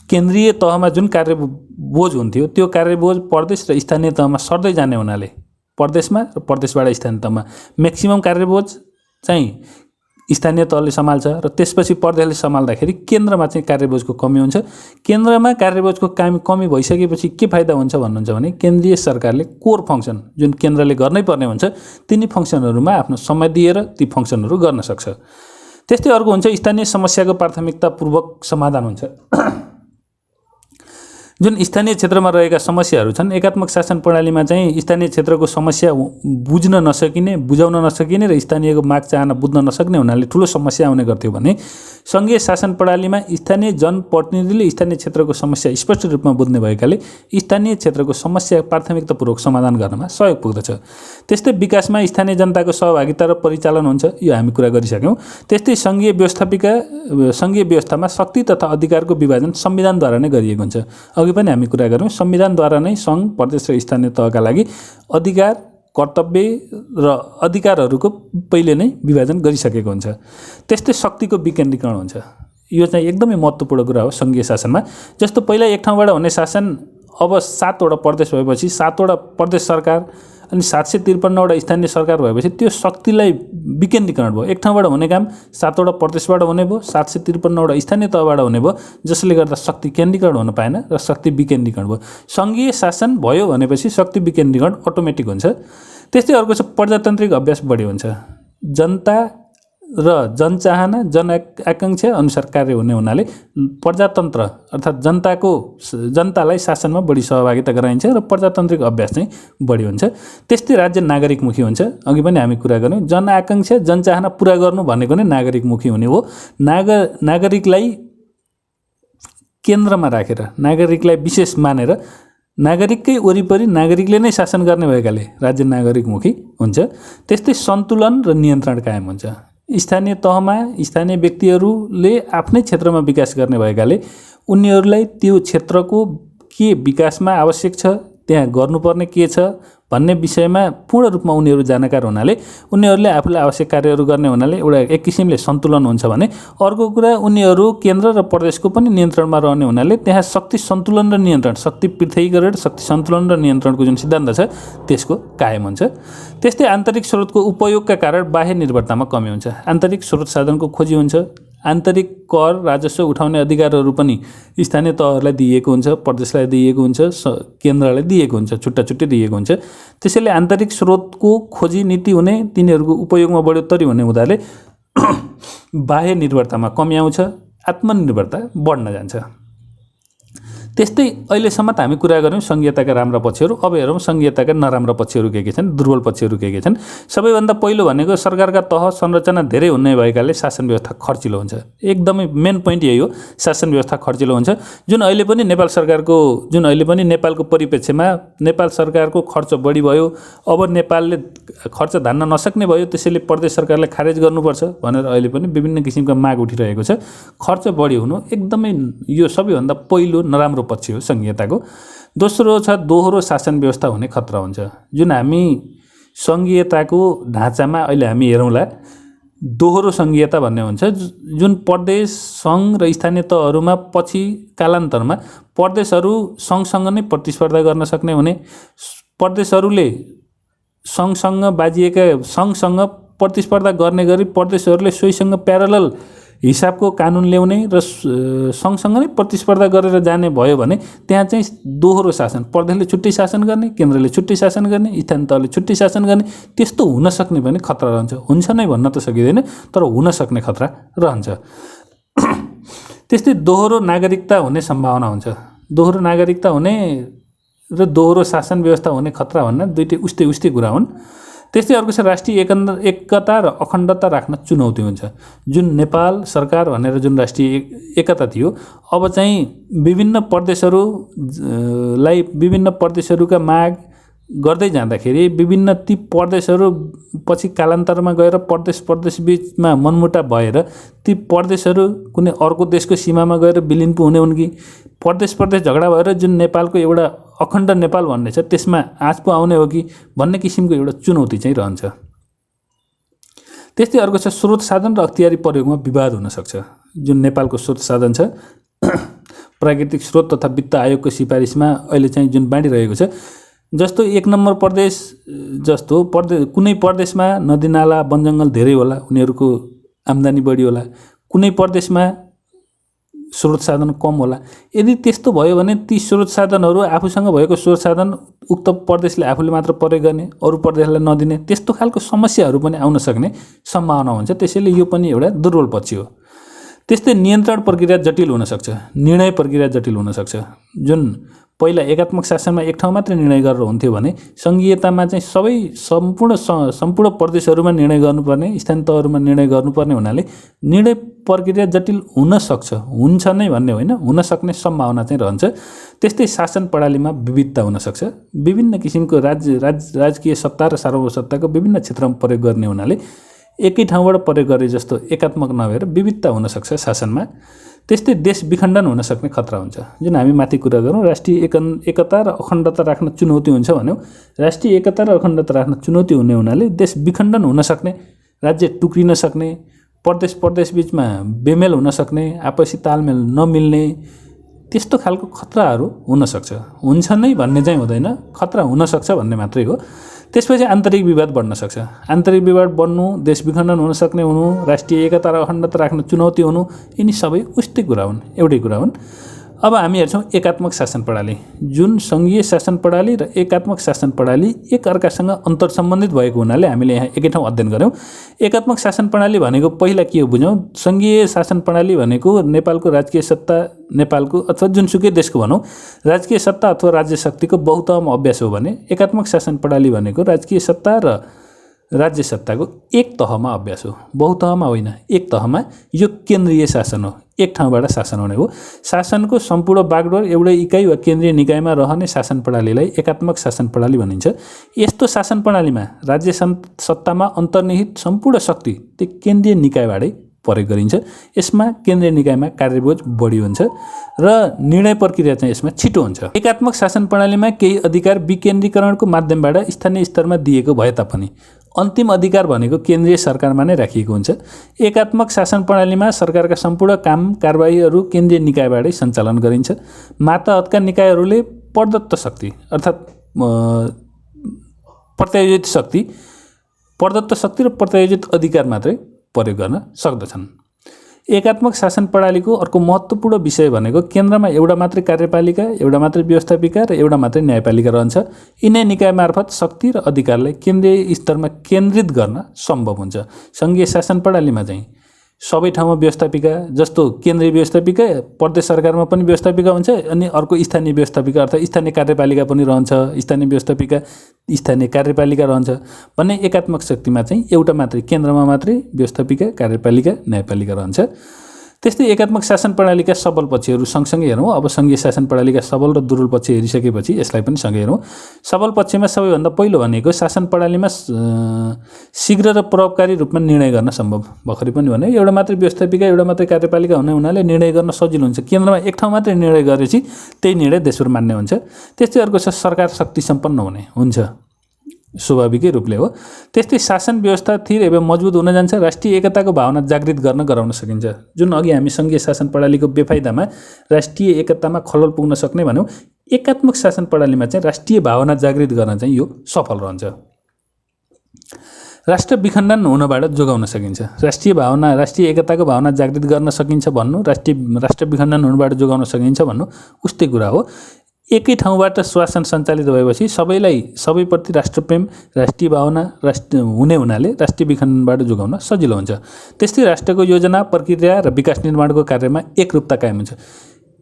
केन्द्रीय तहमा जुन कार्यबोझ हुन्थ्यो त्यो कार्यबोझ प्रदेश र स्थानीय तहमा सर्दै जाने हुनाले प्रदेशमा र प्रदेशबाट स्थानीय तहमा म्याक्सिमम कार्यबोझ चाहिँ स्थानीय तहले सम्हाल्छ र त्यसपछि प्रदेशले सम्हाल्दाखेरि केन्द्रमा चाहिँ कार्यबोझको कमी हुन्छ। केन्द्रमा कार्यबोझको कमी भइसकेपछि के फाइदा हुन्छ भन्नुहुन्छ भने केन्द्रीय सरकारले कोर फङ्सन जुन केन्द्रले गर्नै पर्ने हुन्छ तिनी फङ्सनहरूमा आफ्नो समय दिएर ती फङ्सनहरू गर्न सक्छ। त्यस्तै अर्को हुन्छ स्थानीय समस्याको प्राथमिकतापूर्वक समाधान हुन्छ। जुन स्थानीय क्षेत्रमा रहेका समस्याहरू छन्, एकात्मक शासन प्रणालीमा चाहिँ स्थानीय क्षेत्रको समस्या बुझ्न नसकिने, बुझाउन नसकिने र स्थानीयको माग चाहना बुझ्न नसक्ने हुनाले ठुलो समस्या आउने गर्थ्यो भने सङ्घीय शासन प्रणालीमा स्थानीय जनप्रतिनिधिले स्थानीय क्षेत्रको समस्या स्पष्ट रूपमा बुझ्ने भएकाले स्थानीय क्षेत्रको समस्या प्राथमिकतापूर्वक समाधान गर्नमा सहयोग पुग्दछ। त्यस्तै विकासमा स्थानीय जनताको सहभागिता र परिचालन हुन्छ, यो हामी कुरा गरिसक्यौँ। त्यस्तै सङ्घीय व्यवस्थामा शक्ति तथा अधिकारको विभाजन संविधानद्वारा नै गरिएको हुन्छ। अघि पनि हामी कुरा गऱ्यौँ, संविधानद्वारा नै सङ्घ, प्रदेश र स्थानीय तहका लागि अधिकार, कर्तव्य र अधिकारहरूको पहिले नै विभाजन गरिसकेको हुन्छ। त्यस्तै शक्तिको विकेन्द्रीकरण हुन्छ। यो चाहिँ एकदमै महत्त्वपूर्ण कुरा हो सङ्घीय शासनमा। जस्तो पहिला एक ठाउँबाट हुने शासन अब 7वटा प्रदेश भएपछि 7वटा प्रदेश सरकार अनि 753वटा स्थानीय सरकार भएपछि त्यो शक्तिलाई विकेन्द्रीकरण भयो। एक ठाउँबाट हुने काम 7वटा प्रदेशबाट हुने भयो, 753वटा स्थानीय तहबाट हुने भयो, जसले गर्दा शक्ति केन्द्रीकरण हुन पाएन र शक्ति विकेन्द्रीकरण भयो। सङ्घीय शासन भयो भनेपछि शक्ति विकेन्द्रीकरण अटोमेटिक हुन्छ। त्यस्तै अर्को छ प्रजातान्त्रिक अभ्यास बढी हुन्छ। जनता र जनचाहना, जनआकाङ्क्षा अनुसार कार्य हुने हुनाले प्रजातन्त्र अर्थात् जनतालाई शासनमा बढी सहभागिता गराइन्छ र प्रजातान्त्रिक अभ्यास चाहिँ बढी हुन्छ। त्यस्तै राज्य नागरिकमुखी हुन्छ। अघि पनि हामी कुरा गऱ्यौँ, जनआकाङ्क्षा, जनचाहना पुरा गर्नु भनेको नै नागरिकमुखी हुने हो। नागरिकलाई केन्द्रमा राखेर, नागरिकलाई विशेष मानेर नागरिककै वरिपरि नागरिकले नै शासन गर्ने भएकाले राज्य नागरिकमुखी हुन्छ। त्यस्तै सन्तुलन र नियन्त्रण कायम हुन्छ। स्थानीय तहमा स्थानीय व्यक्तिहरूले आफ्नै क्षेत्रमा विकास गर्ने भएकाले उनीहरूलाई त्यो क्षेत्रको के विकासमा आवश्यक छ, त्यहाँ गर्नुपर्ने के छ भन्ने विषयमा पूर्ण रूपमा उनीहरू जानकार हुनाले उनीहरूले आफूलाई आवश्यक कार्यहरू गर्ने हुनाले एउटा एक किसिमले सन्तुलन हुन्छ भने अर्को कुरा उनीहरू केन्द्र र प्रदेशको पनि नियन्त्रणमा रहने हुनाले त्यहाँ शक्ति सन्तुलन र नियन्त्रण, शक्ति पृथकीकरण, शक्ति सन्तुलन र नियन्त्रणको जुन सिद्धान्त छ त्यसको कायम हुन्छ। त्यस्तै आन्तरिक स्रोतको उपयोगका कारण बाह्य निर्भरतामा कमी हुन्छ। आन्तरिक स्रोत साधनको खोजी हुन्छ। आन्तरिक कर राजस्व उठाउने अधिकारहरू पनि स्थानीय तहहरूलाई दिएको हुन्छ, प्रदेशलाई दिएको हुन्छ, केन्द्रलाई दिएको हुन्छ, छुट्टा छुट्टै दिएको हुन्छ। त्यसैले आन्तरिक स्रोतको खोजी नीति हुने, तिनीहरूको उपयोगमा बढोत्तरी हुने हुँदाले बाह्य निर्भरतामा कमी आउँछ, आत्मनिर्भरता बढ्न जान्छ। त्यस्तै अहिलेसम्म त हामी कुरा गऱ्यौँ सङ्घीयताका राम्रा पक्षहरू। अब हेरौँ सङ्घीयताका नराम्रा पक्षहरू के छन्, दुर्बल पक्षहरू के छन्। सबैभन्दा पहिलो भनेको सरकारका तह संरचना धेरै हुने भएकाले शासन व्यवस्था खर्चिलो हुन्छ। एकदमै मेन पोइन्ट यही हो, शासन व्यवस्था खर्चिलो हुन्छ। जुन अहिले पनि नेपालको परिप्रेक्ष्यमा नेपाल सरकारको खर्च बढी भयो। अब नेपालले खर्च धान्न नसक्ने भयो, त्यसैले प्रदेश सरकारले खारेज गर्नुपर्छ भनेर अहिले पनि विभिन्न किसिमका माग उठिरहेको छ। खर्च बढी हुनु एकदमै यो सबैभन्दा पहिलो नराम्रो पक्ष हो सङ्घीयताको। दोस्रो छ दोहोरो शासन व्यवस्था हुने खतरा हुन्छ। जुन हामी सङ्घीयताको ढाँचामा अहिले हामी हेरौँला दोहोरो सङ्घीयता भन्ने हुन्छ। जुन प्रदेश, सङ्घ र स्थानीय तहहरूमा पछि कालान्तरमा प्रदेशहरू सङ्घसँग नै प्रतिस्पर्धा गर्न सक्ने हुने, प्रदेशहरूले सङ्घसँग प्रतिस्पर्धा गर्ने गरी प्रदेशहरूले सोहीसँग प्यारलल हिसाबको कानुन ल्याउने र सँगसँगै नै प्रतिस्पर्धा गरेर जाने भयो भने त्यहाँ चाहिँ दोहोरो शासन, प्रदेशले छुट्टै शासन गर्ने, केन्द्रले छुट्टै शासन गर्ने, स्थानीय तहले छुट्टै शासन गर्ने, त्यस्तो हुन सक्ने पनि खतरा रहन्छ। हुन्छ नै भन्न त सकिँदैन, तर हुन सक्ने खतरा रहन्छ। त्यस्तै दोहोरो नागरिकता हुने सम्भावना हुन्छ। दोहोरो नागरिकता हुने र दोहोरो शासन व्यवस्था हुने खतरा भन्ने दुईटै उस्तै कुरा हुन्। त्यस्तै अर्को छ राष्ट्रिय एकता र अखण्डता राख्न चुनौती हुन्छ। जुन नेपाल सरकार भनेर जुन राष्ट्रिय एकता थियो, अब चाहिँ विभिन्न प्रदेशहरूलाई विभिन्न प्रदेशहरूका माग गर्दै जाँदाखेरि विभिन्न ती प्रदेशहरू पछि कालान्तरमा गएर प्रदेश बीचमा मनमुटाव भएर ती प्रदेशहरू कुनै अर्को देशको सीमामा गएर विलिन पो हुने हुन् कि प्रदेश झगडा भएर जुन नेपालको एउटा अखण्ड नेपाल भन्ने छ त्यसमा आँच पो आउने हो कि भन्ने किसिमको एउटा चुनौती चाहिँ रहन्छ। त्यस्तै अर्को छ स्रोत साधन र अख्तियारी प्रयोगमा विवाद हुन सक्छ। जुन नेपालको स्रोत साधन छ प्राकृतिक स्रोत तथा वित्त आयोगको सिफारिसमा अहिले चाहिँ जुन बाँडिरहेको छ, जस्तो 1 नम्बर प्रदेश जस्तो कुनै प्रदेशमा नदीनाला वनजङ्गल धेरै होला, उनीहरूको आम्दानी बढी होला, कुनै प्रदेशमा स्रोत साधन कम होला। यदि त्यस्तो भयो भने ती स्रोत साधनहरू आफूसँग भएको स्रोत साधन उक्त प्रदेशले आफूले मात्र प्रयोग गर्ने, अरू प्रदेशलाई नदिने, त्यस्तो खालको समस्याहरू पनि आउन सक्ने सम्भावना हुन्छ। त्यसैले यो पनि एउटा दुर्बल पक्ष हो। त्यस्तै नियन्त्रण प्रक्रिया जटिल हुन सक्छ, निर्णय प्रक्रिया जटिल हुन सक्छ। जुन पहिला एकात्मक शासनमा एक ठाउँ मात्र निर्णय गरेर हुन्थ्यो भने संघीयतामा चाहिँ सम्पूर्ण प्रदेशहरूमा निर्णय गर्नुपर्ने, स्थानीय तहहरूमा निर्णय गर्नुपर्ने हुनाले निर्णय प्रक्रिया जटिल हुन सक्छ। हुन्छ नै भन्ने होइन, हुन सक्ने सम्भावना चाहिँ रहन्छ। त्यस्तै शासन प्रणालीमा विविधता हुन सक्छ। विभिन्न किसिमको राजकीय सत्ता र सार्वभौम सत्ताको विभिन्न क्षेत्रमा प्रयोग गर्ने हुनाले एकै ठाउँबाट प्रयोग गरे जस्तो एकात्मक नभएर विविधता हुन सक्छ शासनमा। त्यस्तै देश विखण्डन हुन सक्ने खतरा हुन्छ। जुन हामी माथि कुरा गरौँ राष्ट्रिय एकता र अखण्डता राख्न चुनौती हुन्छ भन्यौँ, राष्ट्रिय एकता र अखण्डता राख्न चुनौती हुने हुनाले देश विखण्डन हुन सक्ने, राज्य टुक्रिन सक्ने, प्रदेश बीचमा बेमेल हुन सक्ने, आपसी तालमेल नमिल्ने, त्यस्तो खालको खतराहरू हुन सक्छ। हुन्छ नै भन्ने चाहिँ हुँदैन, खतरा हुन सक्छ भन्ने मात्रै हो। त्यसपछि आन्तरिक विवाद बढ्न सक्छ। आन्तरिक विवाद बढ्नु, देश विखण्डन हुन सक्ने हुनु, राष्ट्रिय एकता र अखण्डता राख्न चुनौती हुनु, यिनी सबै उस्तै कुरा हुन्, एउटै कुरा हुन्। अब हामी हेर्छौँ एकात्मक शासन प्रणाली। जुन सङ्घीय शासन प्रणाली र एकात्मक शासन प्रणाली एक अर्कासँग अन्तर सम्बन्धित भएको हुनाले हामीले यहाँ एकै ठाउँ अध्ययन गऱ्यौँ। एकात्मक शासन प्रणाली भनेको पहिला के हो बुझौँ। सङ्घीय शासन प्रणाली भनेको नेपालको राजकीय सत्ता, नेपालको अथवा जुनसुकै देशको भनौँ राजकीय सत्ता अथवा राज्य शक्तिको बहुतहमा अभ्यास हो भने एकात्मक शासन प्रणाली भनेको राजकीय सत्ता र राज्य सत्ताको एक तहमा अभ्यास हो, बहुतहमा होइन, एक तहमा। यो केन्द्रीय शासन हो, एक ठाउँबाट शासन हुने हो। शासनको सम्पूर्ण बागडोर एउटै इकाइ वा केन्द्रीय निकायमा रहने शासन प्रणालीलाई एकात्मक शासन प्रणाली भनिन्छ। यस्तो शासन प्रणालीमा राज्य सत्तामा अन्तर्निहित सम्पूर्ण शक्ति त्यो केन्द्रीय निकायबाटै प्रयोग गरिन्छ। यसमा केन्द्रीय निकायमा कार्यबोझ बढी हुन्छ र निर्णय प्रक्रिया चाहिँ यसमा छिटो हुन्छ। एकात्मक शासन प्रणालीमा केही अधिकार विकेन्द्रीकरणको माध्यमबाट स्थानीय स्तरमा दिएको भए तापनि अन्तिम अधिकार भनेको केन्द्रीय सरकारमा नै राखिएको हुन्छ। एकात्मक शासन प्रणालीमा सरकारका सम्पूर्ण काम कारबाहीहरू केन्द्रीय निकायबाटै सञ्चालन गरिन्छ। मातहतका निकायहरूले प्रदत्त शक्ति अर्थात् प्रदत्त शक्ति र प्रत्यायोजित अधिकार मात्रै प्रयोग गर्न सक्दछन्। एकात्मक शासन प्रणालीको अर्को महत्त्वपूर्ण विषय भनेको केन्द्रमा एउटा मात्रै कार्यपालिका, एउटा मात्रै व्यवस्थापिका र एउटा मात्रै न्यायपालिका रहन्छ। यिनै निकाय मार्फत शक्ति र अधिकारलाई केन्द्रीय स्तरमा केन्द्रित गर्न सम्भव हुन्छ। सङ्घीय शासन प्रणालीमा चाहिँ सबै ठाउँमा व्यवस्थापिका, जस्तो केन्द्रीय व्यवस्थापिका प्रदेश सरकारमा पनि व्यवस्थापिका हुन्छ, अनि अर्को स्थानीय व्यवस्थापिका अर्थात् स्थानीय कार्यपालिका पनि रहन्छ, स्थानीय व्यवस्थापिका स्थानीय कार्यपालिका रहन्छ भन्ने एकात्मक शक्तिमा चाहिँ एउटा मात्रै केन्द्रमा मात्रै व्यवस्थापिका, कार्यपालिका, न्यायपालिका रहन्छ। त्यस्तै एकात्मक शासन प्रणालीका सबल पक्षहरू सँगसँगै हेरौँ। अब सङ्घीय शासन प्रणालीका सबल र दुर्बल पक्ष हेरिसकेपछि यसलाई पनि सँगै हेरौँ। सबल पक्षमा सबैभन्दा पहिलो भनेको शासन प्रणालीमा शीघ्र र प्रभावकारी रूपमा निर्णय गर्न सम्भव। भर्खरै पनि भने एउटा मात्रै व्यवस्थापिका, एउटा मात्रै कार्यपालिका हुने हुनाले निर्णय गर्न सजिलो हुन्छ। केन्द्रमा एक ठाउँ मात्रै निर्णय गरेपछि त्यही निर्णय देशभर मान्य हुन्छ। त्यस्तै अर्को छ सरकार शक्ति सम्पन्न हुन्छ स्वाभाविकै रूपले हो। त्यस्तै शासन व्यवस्था स्थिर एवं मजबुत हुन जान्छ। राष्ट्रिय एकताको भावना जागृत गराउन सकिन्छ। जुन अघि हामी सङ्घीय शासन प्रणालीको बेफाइदामा राष्ट्रिय एकतामा खलल पुग्न सक्ने भन्यौँ, एकात्मक शासन प्रणालीमा चाहिँ राष्ट्रिय भावना जागृत गर्न चाहिँ यो सफल रहन्छ। राष्ट्र विखण्डन हुनबाट जोगाउन सकिन्छ। राष्ट्रिय भावना, राष्ट्रिय एकताको भावना जागृत गर्न सकिन्छ भन्नु, राष्ट्र विखण्डन हुनबाट जोगाउन सकिन्छ भन्नु उस्तै कुरा हो। एकै ठाउँबाट शासन सञ्चालित भएपछि सबैप्रति राष्ट्रप्रेम, राष्ट्रिय भावना हुने हुनाले राष्ट्रिय विखण्डनबाट जोगाउन सजिलो हुन्छ। त्यस्तै राष्ट्रको योजना, प्रक्रिया र विकास निर्माणको कार्यमा एकरूपता कायम हुन्छ।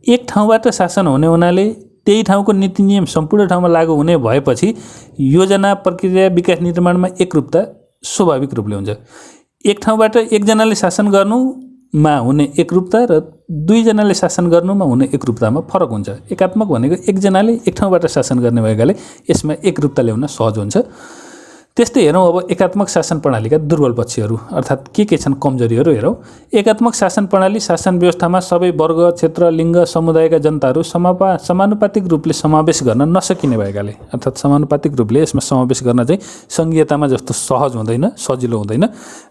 एक ठाउँबाट शासन हुने हुनाले त्यही ठाउँको नीति नियम सम्पूर्ण ठाउँमा लागू हुने भएपछि योजना, प्रक्रिया, विकास निर्माणमा एकरूपता स्वाभाविक रूपले हुन्छ। एक ठाउँबाट एकजनाले शासन गर्नुमा हुने एकरूपता र दुईजनाले शासन गर्नुमा हुने एकरूपतामा फरक हुन्छ। एकात्मक भनेको एकजनाले एक ठाउँबाट शासन गर्ने भएकाले यसमा एकरूपता ल्याउन सहज हुन्छ। त्यस्तै हेरौँ अब एकात्मक शासन प्रणालीका दुर्बल पक्षहरू अर्थात् के छन् कमजोरीहरू हेरौँ। एकात्मक शासन प्रणाली शासन व्यवस्थामा सबै वर्ग, क्षेत्र, लिङ्ग, समुदायका जनताहरू समानुपातिक रूपले समावेश गर्न नसकिने भएकाले अर्थात् समानुपातिक रूपले यसमा समावेश गर्न चाहिँ सङ्घीयतामा जस्तो सहज हुँदैन, सजिलो हुँदैन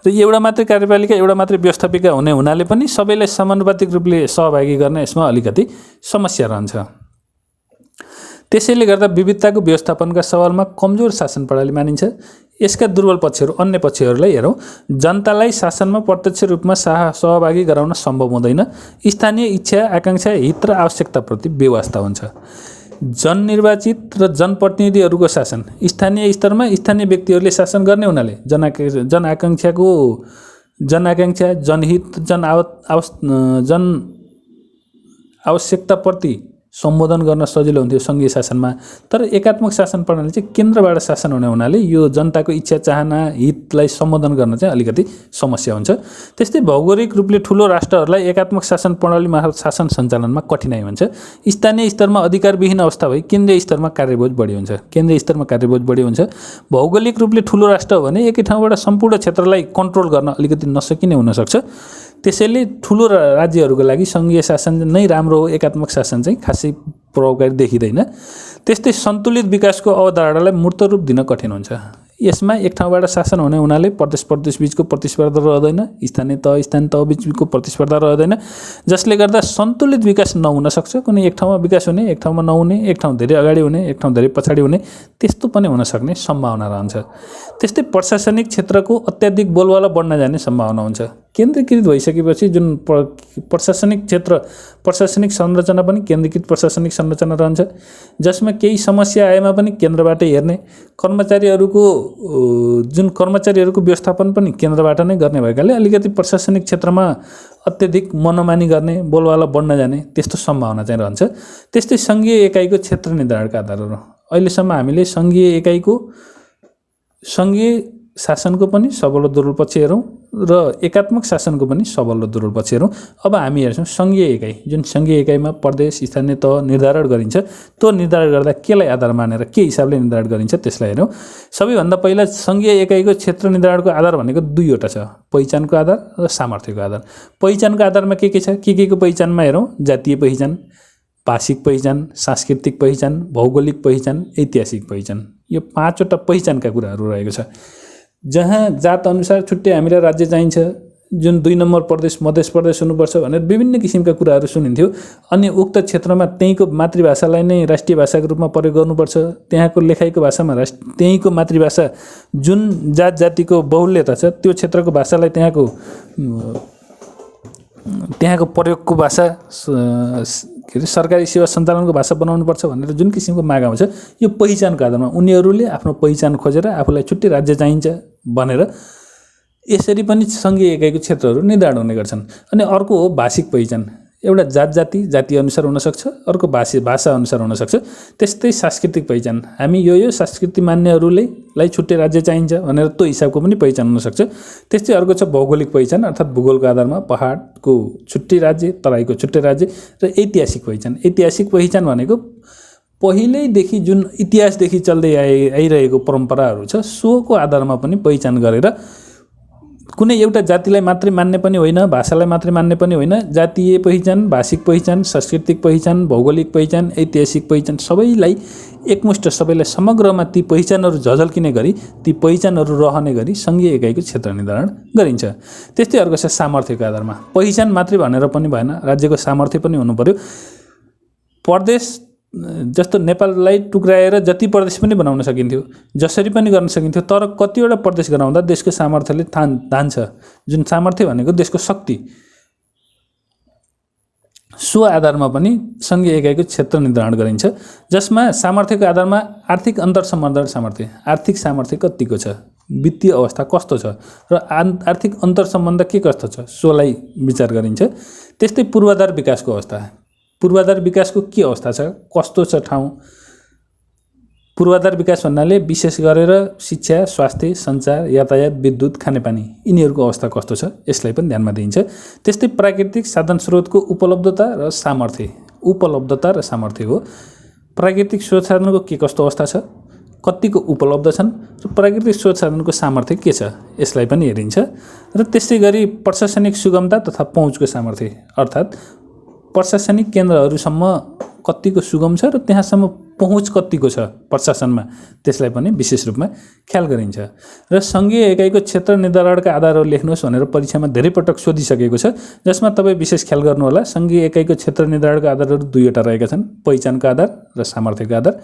र एउटा मात्रै कार्यपालिका, एउटा मात्रै व्यवस्थापिका हुने हुनाले पनि सबैलाई समानुपातिक रूपले सहभागी गर्न यसमा अलिकति समस्या रहन्छ। त्यसैले गर्दा विविधताको व्यवस्थापनका सवालमा कमजोर शासन प्रणाली मानिन्छ। यसका दुर्बल पक्षहरू, अन्य पक्षहरूलाई हेरौँ। जनतालाई शासनमा प्रत्यक्ष रूपमा सहभागी गराउन सम्भव हुँदैन। स्थानीय इच्छा, आकाङ्क्षा, हित र आवश्यकताप्रति बेवास्ता हुन्छ। जननिर्वाचित र जनप्रतिनिधिहरूको शासन स्थानीय स्तरमा स्थानीय व्यक्तिहरूले शासन गर्ने हुनाले जनआकाङ्क्षा, जनहित, जन आवश्यकताप्रति सम्बोधन गर्न सजिलो हुन्थ्यो सङ्घीय शासनमा। तर एकात्मक शासन प्रणाली चाहिँ केन्द्रबाट शासन हुने हुनाले यो जनताको इच्छा, चाहना, हितलाई सम्बोधन गर्न चाहिँ अलिकति समस्या हुन्छ। त्यस्तै भौगोलिक रूपले ठुलो राष्ट्रहरूलाई एकात्मक शासन प्रणाली मार्फत शासन सञ्चालनमा कठिनाइ हुन्छ। स्थानीय स्तरमा अधिकारविहीन अवस्था भई केन्द्रीय स्तरमा कार्यबोझ बढी हुन्छ। भौगोलिक रूपले ठुलो राष्ट्र हो भने एकै ठाउँबाट सम्पूर्ण क्षेत्रलाई कन्ट्रोल गर्न अलिकति नसकिने हुनसक्छ। त्यसैले ठुलो राज्यहरूको लागि सङ्घीय शासन नै राम्रो हो, एकात्मक शासन चाहिँ खासै प्रभावकारी देखिँदैन। त्यस्तै सन्तुलित विकासको अवधारणालाई मूर्त रूप दिन कठिन हुन्छ। यसमा एक ठाउँबाट शासन हुने हुनाले प्रदेश बीचको प्रतिस्पर्धा रहँदैन, स्थानीय तह बीचको प्रतिस्पर्धा रहँदैन, जसले गर्दा सन्तुलित विकास नहुन सक्छ। कुनै एक ठाउँमा विकास हुने, एक ठाउँमा नहुने, एक ठाउँ धेरै अगाडि हुने, एक ठाउँ धेरै पछाडि हुने, त्यस्तो पनि हुन सक्ने सम्भावना रहन्छ। त्यस्तै प्रशासनिक क्षेत्रको अत्याधिक बोलबाला बढ्न जाने सम्भावना हुन्छ। केन्द्रीकृत भइसकेपछि जुन प्रशासनिक संरचना पनि केन्द्रीकृत प्रशासनिक संरचना रहन्छ, जसमा केही समस्या आएमा पनि केन्द्रबाटै हेर्ने, कर्मचारीहरूको व्यवस्थापन पनि केन्द्रबाट नै गर्ने भएकाले अलिकति प्रशासनिक क्षेत्रमा अत्याधिक मनोमानी गर्ने, बोलबाला बढ्न जाने त्यस्तो सम्भावना चाहिँ रहन्छ। त्यस्तै सङ्घीय एकाइको क्षेत्र निर्धारणका आधारहरू अहिलेसम्म हामीले सङ्घीय शासनको पनि सबल र दुर्बल पक्ष हेरौँ र एकात्मक शासनको पनि सबल र दुर्बल पक्ष हेरौँ। अब हामी हेर्छौँ सङ्घीय एकाइ, जुन सङ्घीय एकाइमा प्रदेश, स्थानीय तह निर्धारण गरिन्छ, त्यो निर्धारण गर्दा केलाई आधार मानेर के हिसाबले निर्धारण गरिन्छ त्यसलाई हेरौँ। सबैभन्दा पहिला सङ्घीय एकाइको क्षेत्र निर्धारणको आधार भनेको दुईवटा छ, पहिचानको आधार र सामर्थ्यको आधार। पहिचानको आधारमा के छ? के को पहिचानमा हेरौँ? जातीय पहिचान, भाषिक पहिचान, सांस्कृतिक पहिचान, भौगोलिक पहिचान, ऐतिहासिक पहिचान, यो 5वटा पहिचानका कुराहरू रहेको छ। जहाँ जात अनुसार छुट्टै हामीलाई राज्य चाहिन्छ, जुन 2 नम्बर प्रदेश मध्य प्रदेश हुनुपर्छ भनेर विभिन्न किसिमका कुराहरू सुनिन्थ्यो। अनि उक्त क्षेत्रमा त्यहीँको मातृभाषालाई नै राष्ट्रिय भाषाको रूपमा प्रयोग गर्नुपर्छ, त्यहाँको लेखाइको भाषामा त्यहीँको मातृभाषा जुन जातिको बहुल्यता छ त्यो क्षेत्रको भाषालाई त्यहाँको प्रयोगको भाषा सरकारी सेवा सञ्चालनको भाषा बनाउनुपर्छ भनेर जुन किसिमको माग आउँछ, यो पहिचानको आधारमा उनीहरूले आफ्नो पहिचान खोजेर आफूलाई छुट्टै राज्य चाहिन्छ भनेर यसरी पनि सङ्घीय एकाइको क्षेत्रहरू निर्धारण हुने गर्छन्। अनि अर्को हो भाषिक पहिचान। एउटा जाति अनुसार हुनसक्छ, अर्को भाषा अनुसार हुनसक्छ। त्यस्तै सांस्कृतिक पहिचान, हामी यो संस्कृति मान्नेहरूलाई छुट्टै राज्य चाहिन्छ भनेर त्यो हिसाबको पनि पहिचान हुनसक्छ। त्यस्तै अर्को छ भौगोलिक पहिचान, अर्थात् भूगोलको आधारमा पहाडको छुट्टै राज्य, तराईको छुट्टै राज्य। र ऐतिहासिक पहिचान भनेको पहिल्यैदेखि जुन इतिहासदेखि चल्दै आइरहेको परम्पराहरू छ सोको आधारमा पनि पहिचान गरेर कुनै एउटा जातिलाई मात्रै मान्ने पनि होइन, भाषालाई मात्रै मान्ने पनि होइन, जातीय पहिचान, भाषिक पहिचान, सांस्कृतिक पहिचान, भौगोलिक पहिचान, ऐतिहासिक पहिचान सबैलाई एकमुष्ट, सबैलाई समग्रमा ती पहिचानहरू झझल्किने गरी, ती पहिचानहरू रहने गरी सङ्घीय एकाइको क्षेत्र निर्धारण गरिन्छ। त्यस्तै अर्को छ सामर्थ्यको आधारमा। पहिचान मात्रै भनेर पनि भएन, राज्यको सामर्थ्य पनि हुनु पर्यो। प्रदेश जस्तो नेपाललाई टुक्राएर जति प्रदेश पनि बनाउन सकिन्थ्यो, जसरी पनि गर्न सकिन्थ्यो, तर कतिवटा प्रदेश गराउँदा देशको सामर्थ्यले तान्छ। जुन सामर्थ्य भनेको देशको शक्ति, सो आधारमा पनि सङ्घीय एकाइको क्षेत्र निर्धारण गरिन्छ, जसमा सामर्थ्यको आधारमा आर्थिक अन्तर्सम्बन्ध सामर्थ्य, आर्थिक सामर्थ्य कतिको छ, वित्तीय अवस्था कस्तो छ र आर्थिक अन्तर्सम्बन्ध के कस्तो छ सोलाई विचार गरिन्छ। त्यस्तै पूर्वाधार विकासको अवस्था, पूर्वाधार विकासको के अवस्था छ, कस्तो छ ठाउँ। पूर्वाधार विकास भन्नाले विशेष गरेर शिक्षा, स्वास्थ्य, सञ्चार, यातायात, विद्युत, खानेपानी यिनीहरूको अवस्था कस्तो छ यसलाई पनि ध्यानमा दिइन्छ। त्यस्तै प्राकृतिक साधन स्रोतको उपलब्धता र सामर्थ्य, उपलब्धता र सामर्थ्य हो। प्राकृतिक स्रोत साधनको के कस्तो अवस्था छ, कतिको उपलब्ध छन् र प्राकृतिक स्रोत साधनको सामर्थ्य के छ यसलाई पनि हेरिन्छ। र त्यसै गरी प्रशासनिक सुगमता तथा पहुँचको सामर्थ्य, अर्थात् प्रशासनिक केन्द्रहरूसम्म कतिको सुगम छ र त्यहाँसम्म पहुँच कतिको छ प्रशासनमा, त्यसलाई पनि विशेष रूपमा ख्याल गरिन्छ। र सङ्घीय एकाइको क्षेत्र निर्धारणका आधारहरू लेख्नुहोस् भनेर परीक्षामा धेरै पटक सोधिसकेको छ, जसमा तपाईँ विशेष ख्याल गर्नुहोला। सङ्घीय एकाइको क्षेत्र निर्धारणका आधारहरू दुईवटा रहेका छन्, पहिचानको आधार र सामर्थ्यको आधार,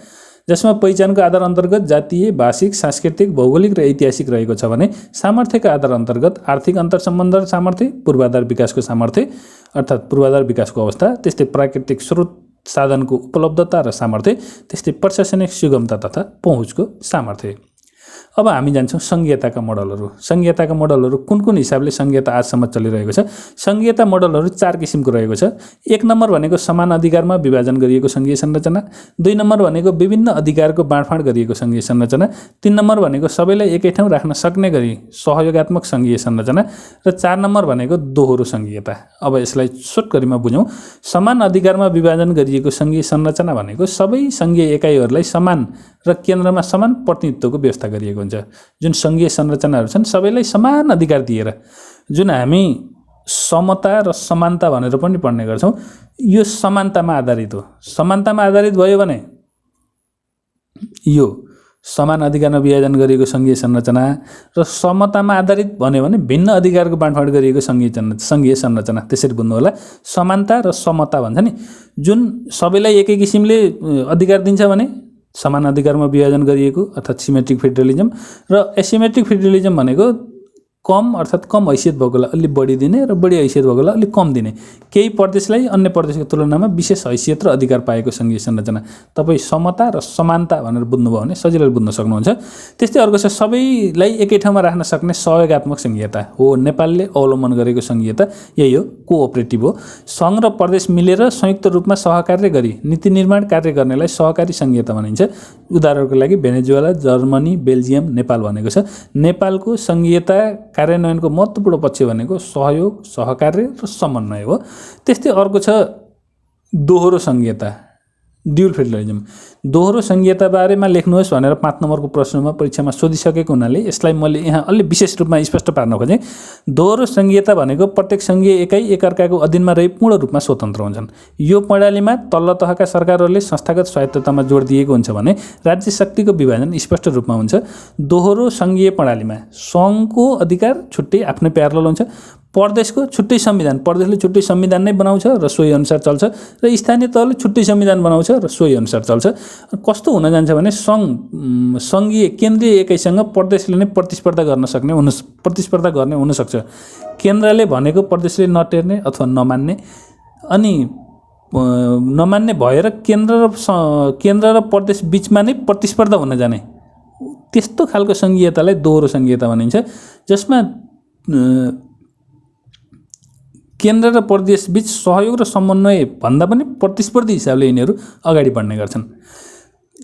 जसमा पहिचानको आधार अन्तर्गत जातीय, भाषिक, सांस्कृतिक, भौगोलिक र ऐतिहासिक रहेको छ भने सामर्थ्यका आधार अन्तर्गत आर्थिक अन्तर्सम्बन्ध र सामर्थ्य, पूर्वाधार विकासको सामर्थ्य अर्थात् पूर्वाधार विकासको अवस्था, त्यस्तै प्राकृतिक स्रोत साधनको उपलब्धता र सामर्थ्य, त्यस्तै प्रशासनिक सुगमता तथा पहुँचको सामर्थ्य। अब हामी जान्छौँ सङ्घीयताका मोडलहरू। सङ्घीयताका मोडलहरू कुन कुन हिसाबले सङ्घीयता आजसम्म चलिरहेको छ। सङ्घीयता मोडलहरू 4 किसिमको रहेको छ। 1 नम्बर भनेको समान अधिकारमा विभाजन गरिएको सङ्घीय संरचना, 2 नम्बर भनेको विभिन्न अधिकारको बाँडफाँड गरिएको सङ्घीय संरचना, 3 नम्बर भनेको सबैलाई एकै ठाउँ राख्न सक्ने गरी सहयोगात्मक सङ्घीय संरचना र 4 नम्बर भनेको दोहोरो सङ्घीयता। अब यसलाई सोटकरीमा बुझौँ। समान अधिकारमा विभाजन गरिएको सङ्घीय संरचना भनेको सबै सङ्घीय एकाइहरूलाई समान र केन्द्रमा समान प्रतिनिधित्वको व्यवस्था गरिएको हुन्छ। जुन सङ्घीय संरचनाहरू छन् सबैलाई समान अधिकार दिएर, जुन हामी समता र समानता भनेर पनि पढ्ने गर्छौँ, यो समानतामा आधारित हो। समानतामा आधारित भयो भने यो समान अधिकारमा विभाजन गरिएको सङ्घीय संरचना, र समतामा आधारित भन्यो भने भिन्न अधिकारको बाँडफाँड गरिएको सङ्घीय संरचना। त्यसरी बुझ्नु होला। समानता र समता भन्छ नि, जुन सबैलाई एकै किसिमले अधिकार दिन्छ भने समान अधिकारमा विभाजन गरिएको अर्थात् सिमेट्रिक फेडरलिजम, र एसिमेट्रिक फेडरलिजम भनेको कम अर्थात् कम हैसियत भएकोलाई अलि बढी दिने र बढी हैसियत भएकोलाई अलि कम दिने, केही प्रदेशलाई अन्य प्रदेशको तुलनामा विशेष हैसियत र अधिकार पाएको सङ्घीय संरचना। तपाईँ समता र समानता भनेर बुझ्नुभयो भने सजिलै बुझ्न सक्नुहुन्छ। त्यस्तै अर्को छ सबैलाई एकै ठाउँमा राख्न सक्ने सहयोगात्मक सङ्घीयता हो। नेपालले अवलम्बन गरेको सङ्घीयता यही हो, कोअपरेटिभ हो। सङ्घ र प्रदेश मिलेर संयुक्त रूपमा सहकार्य गरी नीति निर्माण कार्य गर्नेलाई सहकारी सङ्घीयता भनिन्छ। उदाहरणको लागि भेनेजुएला, जर्मनी, बेल्जियम, नेपाल भनेको छ। नेपालको सङ्घीयता कार्यान्वयनको महत्त्वपूर्ण पक्ष भनेको सहयोग, सहकार्य र समन्वय हो। त्यस्तै अर्को छ दोहोरो सङ्घीयता, ड्युल फेडरलिजम। दोहोरो सङ्घीयता बारेमा लेख्नुहोस् भनेर 5 नम्बरको प्रश्नमा परीक्षामा सोधिसकेको हुनाले यसलाई मैले यहाँ अलि विशेष रूपमा स्पष्ट पार्न खोजेँ। दोहोरो सङ्घीयता भनेको प्रत्येक सङ्घीय एकाइ एकअर्काको अधीनमा रही पूर्ण रूपमा स्वतन्त्र हुन्छन्। यो प्रणालीमा तल्लो तहका सरकारहरूले संस्थागत स्वायत्ततामा जोड दिएको हुन्छ भने राज्य शक्तिको विभाजन स्पष्ट रूपमा हुन्छ। दोहोरो सङ्घीय प्रणालीमा सङ्घको अधिकार छुट्टै आफ्नै प्यारल हुन्छ, प्रदेशको छुट्टै संविधान, प्रदेशले छुट्टै संविधान नै बनाउँछ र सोही अनुसार चल्छ, र स्थानीय तहले छुट्टै संविधान बनाउँछ र सोही अनुसार चल्छ। कस्तो हुन जान्छ भने सङ्घीय केन्द्रीय एकाइसँग प्रदेशले नै प्रतिस्पर्धा गर्ने हुनसक्छ। केन्द्रले भनेको प्रदेशले नटेर्ने अथवा नमान्ने, अनि नमान्ने भएर केन्द्र र प्रदेश बिचमा नै प्रतिस्पर्धा हुन जाने, त्यस्तो खालको सङ्घीयतालाई दोहोरो सङ्घीयता भनिन्छ, जसमा केन्द्र र प्रदेश बीच सहयोग र समन्वय भन्दा पनि प्रतिस्पर्धी हिसाबले यिनीहरू अगाडि बढ्ने गर्छन्।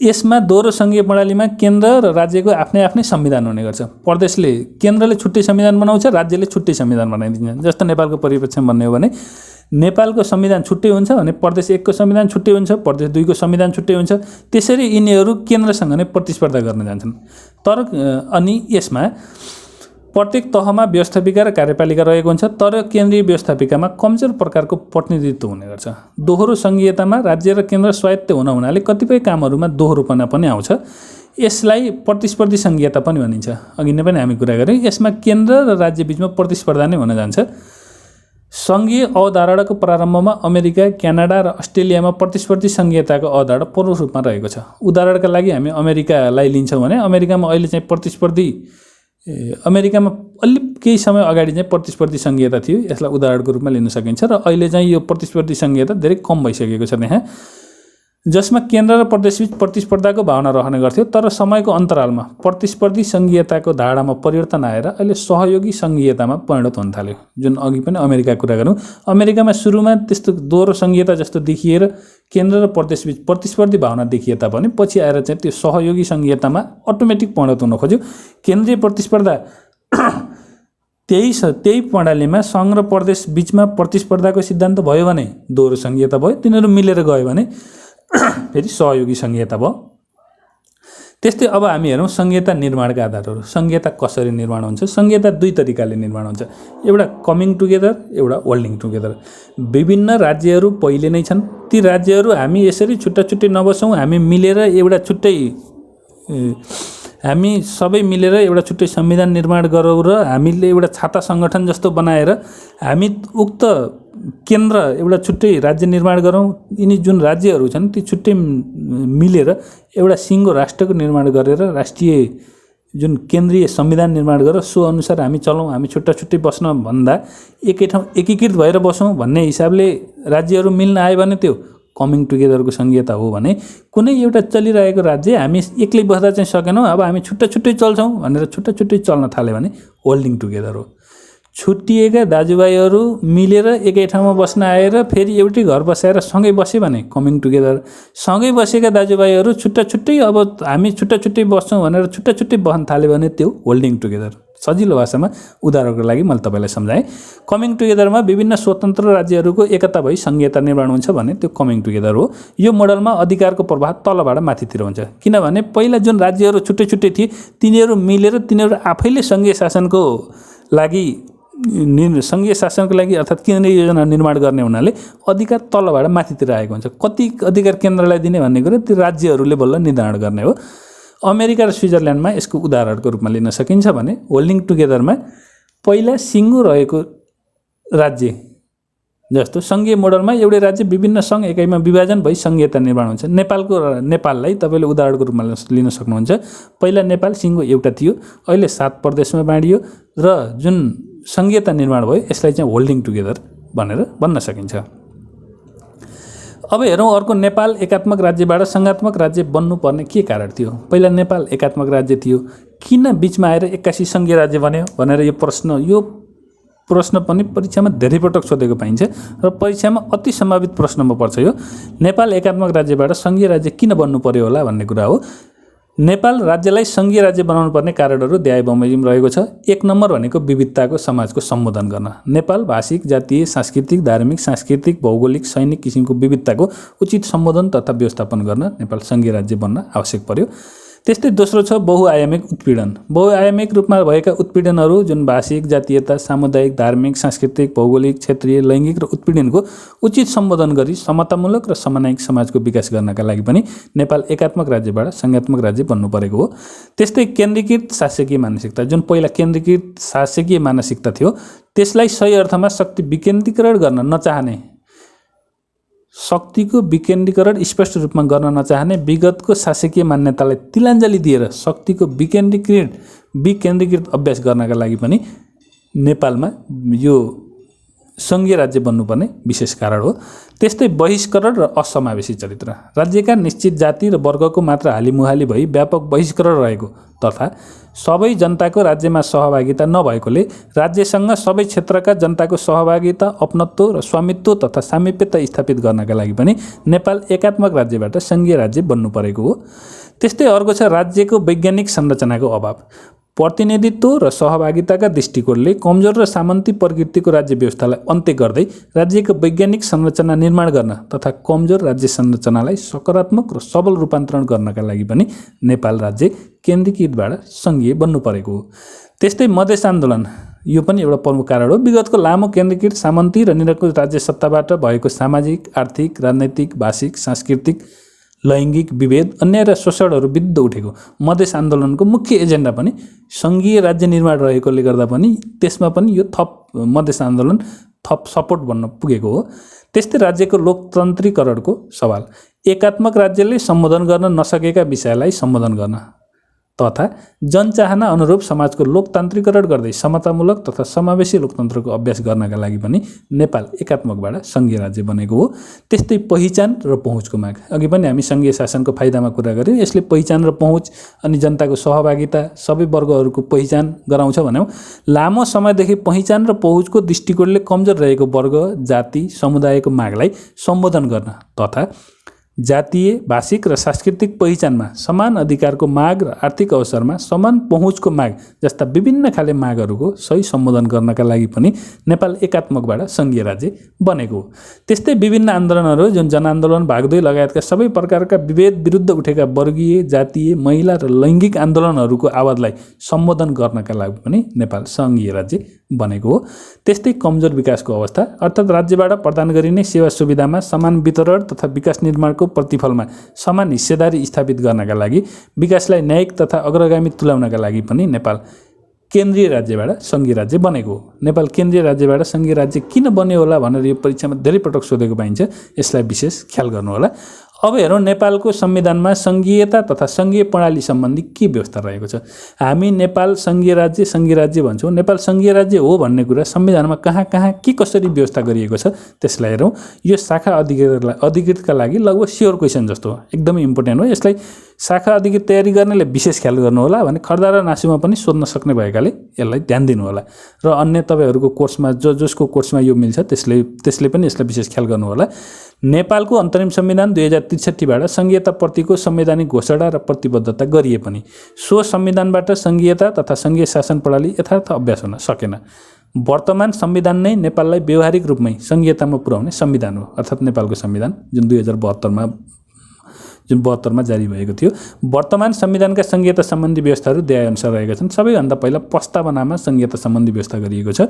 यसमा दोहोरो सङ्घीय प्रणालीमा केन्द्र र राज्यको आफ्नै आफ्नै संविधान हुने गर्छ। केन्द्रले छुट्टै संविधान बनाउँछ, राज्यले छुट्टै संविधान बनाइदिन्छ। जस्तो नेपालको परिप्रेक्ष्यमा भन्ने हो भने नेपालको संविधान छुट्टै हुन्छ भने प्रदेश 1 को संविधान छुट्टै हुन्छ, प्रदेश 2 को संविधान छुट्टै हुन्छ। त्यसरी यिनीहरू केन्द्रसँग नै प्रतिस्पर्धा गर्न जान्छन्। तर अनि यसमा प्रत्येक तहमा व्यवस्थापिका र कार्यपालिका रहेको हुन्छ, तर केन्द्रीय व्यवस्थापिकामा कमजोर प्रकारको प्रतिनिधित्व हुने गर्छ। दोहोरो सङ्घीयतामा राज्य र केन्द्र स्वायत्त हुनाले कतिपय कामहरूमा दोहोरोपना पनि आउँछ। यसलाई प्रतिस्पर्धी सङ्घीयता पनि भनिन्छ। अघि नै पनि हामी कुरा गऱ्यौँ, यसमा केन्द्र र राज्य बीचमा प्रतिस्पर्धा नै हुन जान्छ। सङ्घीय अवधारणाको प्रारम्भमा अमेरिका, क्यानाडा र अस्ट्रेलियामा प्रतिस्पर्धी सङ्घीयताको अवधारणा प्रमुख रूपमा रहेको छ। उदाहरणका लागि हामी अमेरिकालाई लिन्छौँ भने अमेरिकामा अहिले चाहिँ अमेरिकामा अलि केही समय अगाडि चाहिँ प्रतिस्पर्धी सङ्घीयता थियो, यसलाई उदाहरणको रूपमा लिन सकिन्छ। र अहिले चाहिँ यो प्रतिस्पर्धी सङ्घीयता धेरै कम भइसकेको छ त्यहाँ, जसमा केन्द्र र प्रदेशबीच प्रतिस्पर्धाको भावना रहने गर्थ्यो। तर समयको अन्तरालमा प्रतिस्पर्धी सङ्घीयताको धारणामा परिवर्तन आएर अहिले सहयोगी सङ्घीयतामा परिणत हुन थाल्यो। जुन अघि पनि अमेरिकाको कुरा गरौँ, अमेरिकामा सुरुमा त्यस्तो दोहोरो सङ्घीयता जस्तो देखिएर केन्द्र र प्रदेशबीच प्रतिस्पर्धी भावना देखिए तापनि पछि आएर चाहिँ त्यो सहयोगी सङ्घीयतामा अटोमेटिक परिणत हुन खोज्यो। केन्द्रीय प्रतिस्पर्धा त्यही प्रणालीमा सङ्घ र प्रदेश बीचमा प्रतिस्पर्धाको सिद्धान्त भयो भने दोहोरो सङ्घीयता भयो, तिनीहरू मिलेर गयो भने फेरि सहयोगी सङ्घीयता भयो। त्यस्तै अब हामी हेरौँ सङ्घीयता निर्माणका आधारहरू। सङ्घीयता कसरी निर्माण हुन्छ? सङ्घीयता दुई तरिकाले निर्माण हुन्छ, एउटा कमिङ टुगेदर, एउटा होल्डिङ टुगेदर। विभिन्न राज्यहरू पहिले नै छन्, ती राज्यहरू हामी यसरी छुट्टा छुट्टै नबसौँ, हामी सबै मिलेर एउटा छुट्टै संविधान निर्माण गरौँ र हामीले एउटा छाता सङ्गठन जस्तो बनाएर हामी उक्त केन्द्र एउटा छुट्टै राज्य निर्माण गरौँ। यिनी जुन राज्यहरू छन् ती छुट्टै मिलेर एउटा सिङ्गो राष्ट्रको निर्माण गरेर राष्ट्रिय जुन केन्द्रीय संविधान निर्माण गरेर सो अनुसार हामी चलौँ, हामी छुट्टा छुट्टै बस्न भन्दा एकै ठाउँ एकीकृत भएर बसौँ भन्ने हिसाबले राज्यहरू मिल्न आयो भने त्यो कमिङ टुगेदरको सङ्घीयता हो। भने कुनै एउटा चलिरहेको राज्य हामी एक्लै बस्दा चाहिँ सकेनौँ, अब हामी छुट्टा छुट्टै चल्छौँ भनेर छुट्टा छुट्टै चल्न थाल्यो भने होल्डिङ टुगेदर हो। छुट्टिएका दाजुभाइहरू मिलेर एकै ठाउँमा बस्न आएर फेरि एउटै घर बसाएर सँगै बस्यो भने कमिङ टुगेदर। सँगै बसेका दाजुभाइहरू छुट्टा छुट्टै अब हामी छुट्टा छुट्टै बस्छौँ भनेर छुट्टा छुट्टै बस्न थाल्यो भने त्यो होल्डिङ टुगेदर। सजिलो भाषामा उदाहरणको लागि मैले तपाईँलाई सम्झाएँ। कमिङ टुगेदरमा विभिन्न स्वतन्त्र राज्यहरूको एकता भई सङ्घीयता निर्माण हुन्छ भने त्यो कमिङ टुगेदर हो। यो मोडलमा अधिकारको प्रभाव तलबाट माथितिर हुन्छ, किनभने पहिला जुन राज्यहरू छुट्टै छुट्टै थिए तिनीहरू मिलेर तिनीहरू आफैले सङ्घीय शासनको लागि अर्थात् केन्द्रीय योजना निर्माण गर्ने हुनाले अधिकार तलबाट माथितिर आएको हुन्छ। कति अधिकार केन्द्रलाई दिने भन्ने कुरो त्यो राज्यहरूले बल्ल निर्धारण गर्ने हो। अमेरिका र स्विजरल्यान्डमा यसको उदाहरणको रूपमा लिन सकिन्छ भने होल्डिङ टुगेदरमा पहिला सिङ्गो रहेको राज्य जस्तो सङ्घीय मोडलमा एउटै राज्य विभिन्न सङ्घ एकाइमा विभाजन भई सङ्घीयता निर्माण हुन्छ। नेपाललाई तपाईँले उदाहरणको रूपमा लिन सक्नुहुन्छ। पहिला नेपाल सिङ्गो एउटा थियो, अहिले 7 प्रदेशमा बाँडियो र जुन सङ्घीयता निर्माण भयो यसलाई चाहिँ होल्डिङ टुगेदर भनेर भन्न सकिन्छ। अब हेरौँ अर्को, नेपाल एकात्मक राज्यबाट सङ्घात्मक राज्य बन्नुपर्ने के कारण थियो? पहिला नेपाल एकात्मक राज्य थियो, किन बिचमा आएर 81 सङ्घीय राज्य बन्यो भनेर यो प्रश्न पनि परीक्षामा धेरै पटक सोधेको पाइन्छ र परीक्षामा अति सम्भावित प्रश्नमा पर्छ यो। नेपाल एकात्मक राज्यबाट सङ्घीय राज्य किन बन्नु पर्यो होला भन्ने कुरा हो। नेपाल राज्यलाई सङ्घीय राज्य बनाउनु पर्ने कारणहरू द्याय बमोजिम रहेको छ। 1 नम्बर भनेको विविधताको समाजको सम्बोधन गर्न। नेपाल भाषिक, जातीय, सांस्कृतिक, धार्मिक, सांस्कृतिक, भौगोलिक, सैनिक किसिमको विविधताको उचित सम्बोधन तथा व्यवस्थापन गर्न नेपाल सङ्घीय राज्य बन्न आवश्यक पर्यो। त्यस्तै दोस्रो छ बहुआयामिक उत्पीडन। बहुआयामिक रूपमा भएका उत्पीडनहरू जुन भाषिक, जातीयता, सामुदायिक, धार्मिक, सांस्कृतिक, भौगोलिक, क्षेत्रीय, लैङ्गिक र उत्पीडनको उचित सम्बोधन गरी समतामूलक र समन्वयिक समाजको विकास गर्नका लागि पनि नेपाल एकात्मक राज्यबाट सङ्घात्मक राज्य बन्नु परेको हो। त्यस्तै केन्द्रीकृत शासकीय मानसिकता, जुन पहिला केन्द्रीकृत शासकीय मानसिकता थियो त्यसलाई सही अर्थमा शक्ति विकेन्द्रीकरण गर्न नचाहने, शक्तिको विकेन्द्रीकरण स्पष्ट रूपमा गर्न नचाहने, विगतको शासकीय मान्यतालाई तिलाञ्जली दिएर शक्तिको विकेन्द्रीकृत अभ्यास गर्नका लागि पनि नेपालमा यो सङ्घीय राज्य बन्नुपर्ने विशेष कारण हो। त्यस्तै बहिष्करण र असमावेशी चरित्र, राज्यका निश्चित जाति र वर्गको मात्र हालिमुहाली भई व्यापक बहिष्करण रहेको तथा सबै जनताको राज्यमा सहभागिता नभएकोले राज्यसँग सबै क्षेत्रका जनताको सहभागिता, अपनत्व र स्वामित्व तथा सामिप्यता स्थापित गर्नका लागि पनि नेपाल एकात्मक राज्यबाट सङ्घीय राज्य बन्नु परेको हो। त्यस्तै अर्को छ राज्यको वैज्ञानिक संरचनाको अभाव। प्रतिनिधित्व र सहभागिताका दृष्टिकोणले कमजोर र सामन्ती प्रकृतिको राज्य व्यवस्थालाई अन्त्य गर्दै राज्यको वैज्ञानिक संरचना निर्माण गर्न तथा कमजोर राज्य संरचनालाई सकारात्मक र सबल रूपान्तरण गर्नका लागि पनि नेपाल राज्य केन्द्रीकृतबाट सङ्घीय बन्नु परेको हो। त्यस्तै मधेस आन्दोलन, यो पनि एउटा प्रमुख कारण हो। विगतको लामो केन्द्रीकृत सामन्ती र निरङ्कुश राज्य सत्ताबाट भएको सामाजिक, आर्थिक, राजनैतिक, भाषिक, सांस्कृतिक, लैङ्गिक विभेद, अन्याय र शोषणहरू विरुद्ध उठेको मधेस आन्दोलनको मुख्य एजेन्डा पनि सङ्घीय राज्य निर्माण रहेकोले गर्दा पनि त्यसमा पनि यो मधेस आन्दोलन थप सपोर्ट बन्न पुगेको हो। त्यस्तै राज्यको लोकतन्त्रीकरणको सवाल, एकात्मक राज्यले सम्बोधन गर्न नसकेका विषयलाई सम्बोधन गर्न तथा जनचाहना अनुरूप समाजको लोकतान्त्रिकरण गर्दै समतामूलक तथा समावेशी लोकतन्त्रको अभ्यास गर्नका लागि पनि नेपाल एकात्मकबाट सङ्घीय राज्य बनेको हो। त्यस्तै पहिचान र पहुँचको माग, अघि पनि हामी सङ्घीय शासनको फाइदामा कुरा गऱ्यौँ। यसले पहिचान र पहुँच अनि जनताको सहभागिता सबै वर्गहरूको पहिचान गराउँछ भन्यौँ। लामो समयदेखि पहिचान र पहुँचको दृष्टिकोणले कमजोर रहेको वर्ग, जाति, समुदायको मागलाई सम्बोधन गर्न तथा जातीय, भाषिक र सांस्कृतिक पहिचानमा समान अधिकारको माग र आर्थिक अवसरमा समान पहुँचको माग जस्ता विभिन्न खाले मागहरूको सही सम्बोधन गर्नका लागि पनि नेपाल एकात्मकबाट सङ्घीय राज्य बनेको हो। त्यस्तै विभिन्न आन्दोलनहरू, जुन जनआन्दोलन, भागदौड लगायतका सबै प्रकारका विभेद विरुद्ध उठेका वर्गीय, जातीय, महिला र लैङ्गिक आन्दोलनहरूको आवाजलाई सम्बोधन गर्नका लागि पनि नेपाल सङ्घीय राज्य बनेको हो। त्यस्तै कमजोर विकासको अवस्था, अर्थात् राज्यबाट प्रदान गरिने सेवा सुविधामा समान वितरण तथा विकास निर्माणको प्रतिफलमा समान हिस्सेदारी स्थापित गर्नका लागि, विकासलाई न्यायिक तथा अग्रगामी तुल्याउनका लागि पनि नेपाल केन्द्रीय राज्यबाट सङ्घीय राज्य बनेको हो। नेपाल केन्द्रीय राज्यबाट सङ्घीय राज्य किन बन्यो होला भनेर यो परीक्षामा धेरै पटक सोधेको पाइन्छ, यसलाई विशेष ख्याल गर्नुहोला। अब हेरौँ नेपालको संविधानमा सङ्घीयता तथा सङ्घीय प्रणाली सम्बन्धी के व्यवस्था रहेको छ। हामी नेपाल सङ्घीय राज्य भन्छौँ। नेपाल सङ्घीय राज्य हो भन्ने कुरा संविधानमा कहाँ के कसरी व्यवस्था गरिएको छ त्यसलाई हेरौँ। यो शाखा अधिकृतका लागि लगभग स्योर क्वेसन जस्तो हो, एकदमै इम्पोर्टेन्ट हो। यसलाई शाखा अधिकृत तयारी गर्नेले विशेष ख्याल गर्नुहोला भने खर्दा र नासुमा पनि सोध्न सक्ने भएकाले यसलाई ध्यान दिनुहोला। र अन्य तपाईँहरूको कोर्समा जसको कोर्समा यो मिल्छ त्यसले पनि यसलाई विशेष ख्याल गर्नुहोला। नेपालको अन्तरिम संविधान 2063बाट सङ्घीयताप्रतिको संवैधानिक घोषणा र प्रतिबद्धता गरिए पनि सो संविधानबाट सङ्घीयता तथा सङ्घीय शासन प्रणाली यथार्थ अभ्यास हुन सकेन। वर्तमान संविधान नै नेपाललाई व्यवहारिक रूपमै सङ्घीयतामा पुर्याउने संविधान हो, अर्थात् नेपालको संविधान जुन 2072मा जारी भएको थियो। वर्तमान संविधानका सङ्घीयता सम्बन्धी व्यवस्थाहरू देहाअनुसार रहेका छन्। सबैभन्दा पहिला प्रस्तावनामा सङ्घीयता सम्बन्धी व्यवस्था गरिएको छ।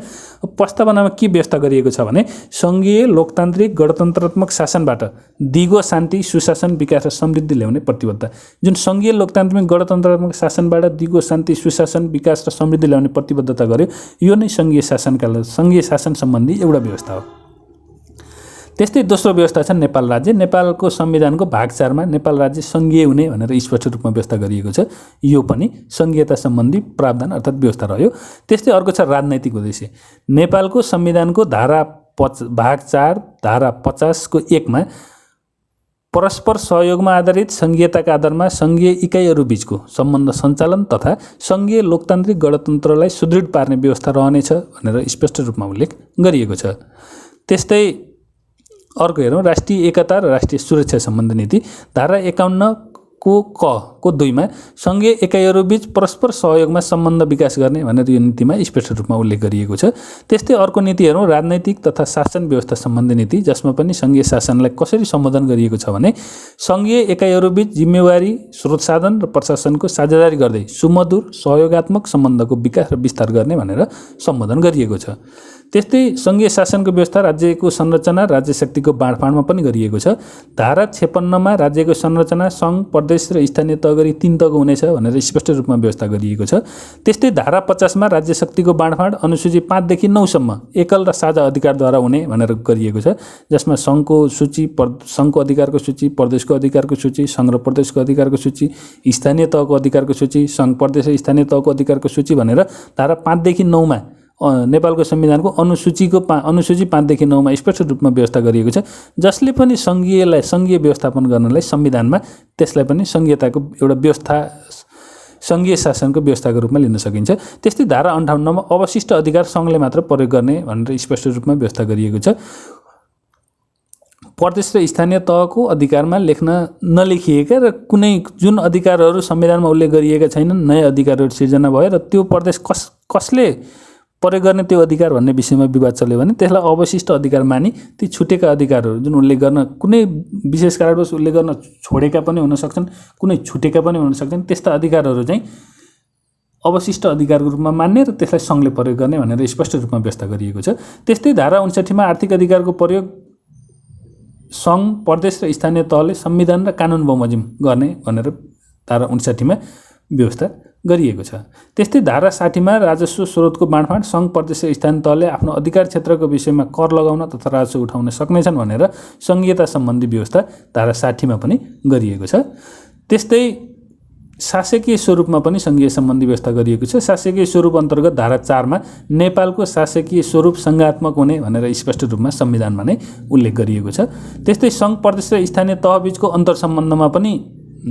प्रस्तावनामा के व्यवस्था गरिएको छ भने सङ्घीय लोकतान्त्रिक गणतन्त्रात्मक शासनबाट दिगो शान्ति, सुशासन, विकास र समृद्धि ल्याउने प्रतिबद्धता। जुन सङ्घीय लोकतान्त्रिक गणतन्त्रात्मक शासनबाट दिगो शान्ति, सुशासन, विकास र समृद्धि ल्याउने प्रतिबद्धता गर्यो, यो नै सङ्घीय शासन सम्बन्धी एउटा व्यवस्था हो। त्यस्तै दोस्रो व्यवस्था छ नेपाल राज्य। नेपालको संविधानको भाग 4मा नेपाल राज्य सङ्घीय हुने भनेर स्पष्ट रूपमा व्यवस्था गरिएको छ। यो पनि सङ्घीयता सम्बन्धी प्रावधान अर्थात् व्यवस्था रह्यो। त्यस्तै अर्को छ राजनैतिक उद्देश्य। नेपालको संविधानको भाग 4 धारा 50को 1मा परस्पर सहयोगमा आधारित सङ्घीयताका आधारमा सङ्घीय इकाइहरू बीचको सम्बन्ध सञ्चालन तथा सङ्घीय लोकतान्त्रिक गणतन्त्रलाई सुदृढ पार्ने व्यवस्था रहनेछ भनेर स्पष्ट रूपमा उल्लेख गरिएको छ। त्यस्तै अर्को हेरौँ, राष्ट्रिय एकता र राष्ट्रिय सुरक्षा सम्बन्धी नीति। धारा 51को 2मा सङ्घीय इकाइहरूबीच परस्पर सहयोगमा सम्बन्ध विकास गर्ने भनेर यो नीतिमा स्पष्ट रूपमा उल्लेख गरिएको छ। त्यस्तै अर्को नीति हेरौँ, राजनैतिक तथा शासन व्यवस्था सम्बन्धी नीति, जसमा पनि सङ्घीय शासनलाई कसरी सम्बोधन गरिएको छ भने सङ्घीय इकाइहरूबीच जिम्मेवारी, स्रोत साधन र प्रशासनको साझेदारी गर्दै सुमधुर सहयोगात्मक सम्बन्धको विकास र विस्तार गर्ने भनेर सम्बोधन गरिएको छ। त्यस्तै सङ्घीय शासनको व्यवस्था, राज्यको संरचना, राज्य शक्तिको बाँडफाँडमा पनि गरिएको छ। धारा 56मा राज्यको संरचना सङ्घ, प्रदेश र स्थानीय तह गरी 3 तहको हुनेछ भनेर स्पष्ट रूपमा व्यवस्था गरिएको छ। त्यस्तै धारा 50मा राज्य शक्तिको बाँडफाँड अनुसूची 5 देखि 9 सम्म एकल र साझा अधिकारद्वारा हुने भनेर गरिएको छ, जसमा सङ्घको सूची, सङ्घको अधिकारको सूची, प्रदेशको अधिकारको सूची, सङ्घ र प्रदेशको अधिकारको सूची, स्थानीय तहको अधिकारको सूची, सङ्घ, प्रदेश र स्थानीय तहको अधिकारको सूची भनेर धारा 5 देखि 9मा नेपालको संविधानको अनुसूची 5 देखि 9मा स्पष्ट रूपमा व्यवस्था गरिएको छ, जसले पनि सङ्घीय व्यवस्थापन गर्नलाई संविधानमा त्यसलाई पनि सङ्घीयताको एउटा व्यवस्था, सङ्घीय शासनको व्यवस्थाको रूपमा लिन सकिन्छ। त्यस्तै धारा 58मा अवशिष्ट अधिकार सङ्घले मात्र प्रयोग गर्ने भनेर स्पष्ट रूपमा व्यवस्था गरिएको छ। प्रदेश र स्थानीय तहको अधिकारमा लेख्न नलेखिएका र कुनै जुन अधिकारहरू संविधानमा उल्लेख गरिएका छैनन्, नयाँ अधिकारहरू सिर्जना भयो र त्यो प्रदेश कसले प्रयोग गर्ने त्यो अधिकार भन्ने विषयमा विवाद चल्यो भने त्यसलाई अवशिष्ट अधिकार मानि ती छुटेका अधिकारहरू जुन उल्लेख गर्न कुनै विशेष कारणवश उल्लेख गर्न छोडेका पनि हुन सक्छन्, कुनै छुटेका पनि हुन सक्छन्, त्यस्ता अधिकारहरू चाहिँ अवशिष्ट अधिकारको रूपमा मान्ने र त्यसलाई सङ्घले प्रयोग गर्ने भनेर स्पष्ट रूपमा व्यवस्था गरिएको छ। त्यस्तै धारा 59मा आर्थिक अधिकारको प्रयोग सङ्घ, प्रदेश र स्थानीय तहले संविधान र कानुन बमोजिम गर्ने भनेर धारा 59मा व्यवस्था गरिएको छ। त्यस्तै धारा 60 मा राजस्व स्रोतको बाँडफाँड सङ्घ प्रदेश र स्थानीय तहले आफ्नो अधिकार क्षेत्रको विषयमा कर लगाउन तथा राजस्व उठाउन सक्नेछन् भनेर सङ्घीयता सम्बन्धी व्यवस्था धारा 60 मा पनि गरिएको छ। त्यस्तै शासकीय स्वरूपमा पनि सङ्घीय सम्बन्धी व्यवस्था गरिएको छ। शासकीय स्वरूप अन्तर्गत धारा 4 मा नेपालको शासकीय स्वरूप सङ्घात्मक हुने भनेर स्पष्ट रूपमा संविधानमा नै उल्लेख गरिएको छ। त्यस्तै सङ्घ प्रदेश र स्थानीय तहबीचको अन्तर्सम्बन्धमा पनि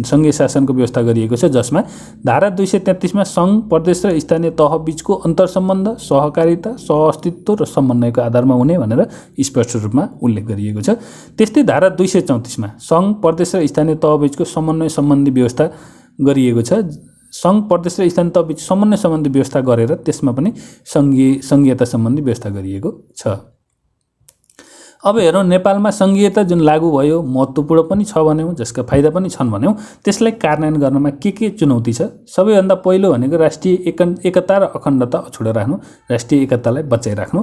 सङ्घीय शासनको व्यवस्था गरिएको छ, जसमा धारा 233 मा सङ्घ प्रदेश र स्थानीय तहबीचको अन्तर्सम्बन्ध सहकारिता सहअस्तित्व र समन्वयको आधारमा हुने भनेर स्पष्ट रूपमा उल्लेख गरिएको छ। त्यस्तै धारा 234 मा सङ्घ प्रदेश र स्थानीय तहबीचको समन्वय सम्बन्धी व्यवस्था गरिएको छ। सङ्घ प्रदेश र स्थानीय तहबीच समन्वय सम्बन्धी व्यवस्था गरेर त्यसमा पनि सङ्घीयता सम्बन्धी व्यवस्था गरिएको छ। अब हेरौँ नेपालमा सङ्घीयता जुन लागू भयो महत्त्वपूर्ण पनि छ भन्यौँ, जसका फाइदा पनि छन् भन्यौँ, त्यसलाई कार्यान्वयन गर्नमा के चुनौती छ। सबैभन्दा पहिलो भनेको राष्ट्रिय एकता र अखण्डता अछुडो राख्नु, राष्ट्रिय एकतालाई बचाइराख्नु।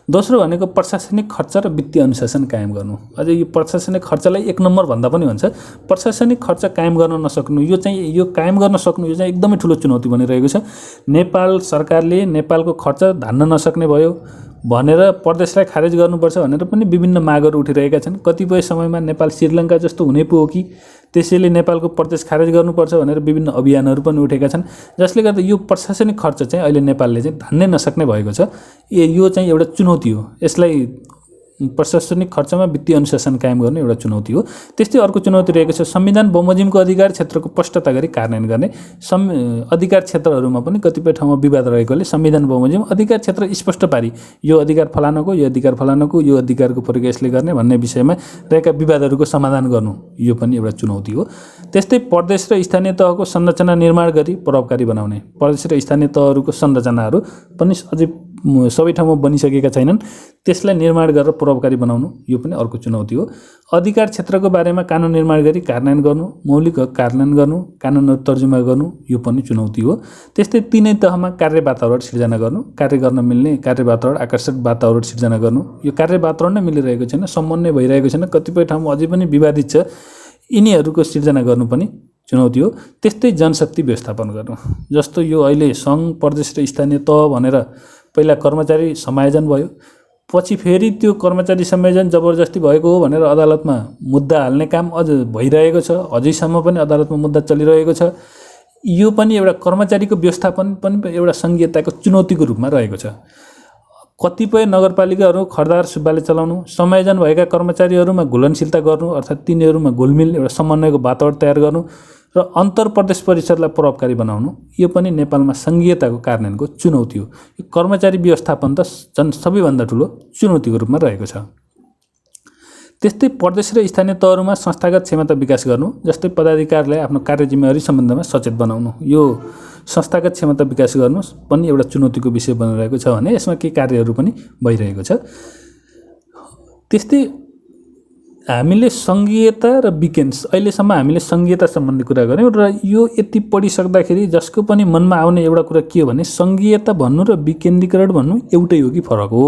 दोस्रो भनेको प्रशासनिक खर्च र वित्तीय अनुशासन कायम गर्नु। अझै यो प्रशासनिक खर्चलाई 1 नम्बर भन्दा पनि हुन्छ। प्रशासनिक खर्च कायम गर्न नसक्नु, यो कायम गर्न सक्नु यो चाहिँ एकदमै ठुलो चुनौती बनिरहेको छ। नेपाल सरकारले नेपालको खर्च धान्न नसक्ने भयो भनेर प्रदेशलाई खारेज गर्नुपर्छ भनेर पनि विभिन्न मागहरू उठिरहेका छन्। कतिपय समयमा नेपाल श्रीलङ्का जस्तो हुने पो हो कि त्यसैले नेपालको प्रदेश खारेज गर्नुपर्छ भनेर विभिन्न अभियानहरू पनि उठेका छन्, जसले गर्दा यो प्रशासनिक खर्च चाहिँ अहिले नेपालले चाहिँ धान्नै नसक्ने भएको छ। यो चाहिँ एउटा चुनौती हो। यसलाई प्रशासनिक खर्चमा वित्तीय अनुशासन कायम गर्ने एउटा चुनौती हो। त्यस्तै अर्को चुनौती रहेको छ संविधान बमोजिमको अधिकार क्षेत्रको स्पष्टता गरी कार्यान्वयन गर्ने। अधिकार क्षेत्रहरूमा पनि कतिपय ठाउँमा विवाद रहेकोले संविधान बमोजिम अधिकार क्षेत्र स्पष्ट पारी यो अधिकार फलानको, यो अधिकार फलानको, यो अधिकारको प्रयोग यसले गर्ने भन्ने विषयमा रहेका विवादहरूको समाधान गर्नु यो पनि एउटा चुनौती हो। त्यस्तै प्रदेश र स्थानीय तहको संरचना निर्माण गरी प्रभावकारी बनाउने। प्रदेश र स्थानीय तहहरूको संरचनाहरू पनि अझै सबै ठाउँमा बनिसकेका छैनन्, त्यसलाई निर्माण गरेर प्रभावकारी बनाउनु यो पनि अर्को चुनौती हो। अधिकार क्षेत्रको बारेमा कानुन निर्माण गरी कार्यान्वयन गर्नु, मौलिक हक कार्यान्वयन गर्नु, कानुनहरू तर्जुमा गर्नु यो पनि चुनौती हो। त्यस्तै तीनै तहमा कार्य वातावरण सिर्जना गर्नु, कार्य गर्न मिल्ने कार्य वातावरण, आकर्षक वातावरण सिर्जना गर्नु। यो कार्य वातावरण नै मिलिरहेको छैन, समन्वय भइरहेको छैन, कतिपय ठाउँमा अझै पनि विवादित छ। यिनीहरूको सिर्जना गर्नु पनि चुनौती हो। त्यस्तै जनशक्ति व्यवस्थापन गर्नु, जस्तो यो अहिले सङ्घ प्रदेश र स्थानीय तह भनेर पहिला कर्मचारी समायोजन भयो, पछि फेरि त्यो कर्मचारी समायोजन जबरजस्ती भएको हो भनेर अदालतमा मुद्दा हाल्ने काम अझ भइरहेको छ। अझैसम्म पनि अदालतमा मुद्दा चलिरहेको छ। यो पनि एउटा कर्मचारीको व्यवस्थापन पनि एउटा सङ्घीयताको चुनौतीको रूपमा रहेको छ। कतिपय नगरपालिकाहरू खरदार सुब्बाले चलाउनु, समायोजन भएका कर्मचारीहरूमा घुलनशीलता गर्नु, अर्थात् तिनीहरूमा घुलमिल एउटा समन्वयको वातावरण तयार गर्नु र अन्तर प्रदेश परिषदलाई प्रभावकारी बनाउनु यो पनि नेपालमा सङ्घीयताको कार्यान्वयनको चुनौती हो। यो कर्मचारी व्यवस्थापन त सबैभन्दा ठुलो चुनौतीको रूपमा रहेको छ। त्यस्तै प्रदेश र स्थानीय तहहरूमा संस्थागत क्षमता विकास गर्नु, जस्तै पदाधिकारीलाई आफ्नो कार्य जिम्मेवारी सम्बन्धमा सचेत बनाउनु। यो संस्थागत क्षमता विकास गर्नु पनि एउटा चुनौतीको विषय बनिरहेको छ भने यसमा केही कार्यहरू पनि भइरहेको छ। त्यस्तै हामीले सङ्घीयता र विकेन्ड्स अहिलेसम्म हामीले सङ्घीयता सम्बन्धी कुरा गऱ्यौँ र यो यति पढिसक्दाखेरि जसको पनि मनमा आउने एउटा कुरा के हो भने सङ्घीयता भन्नु र विकेन्द्रीकरण भन्नु एउटै हो कि फरक हो।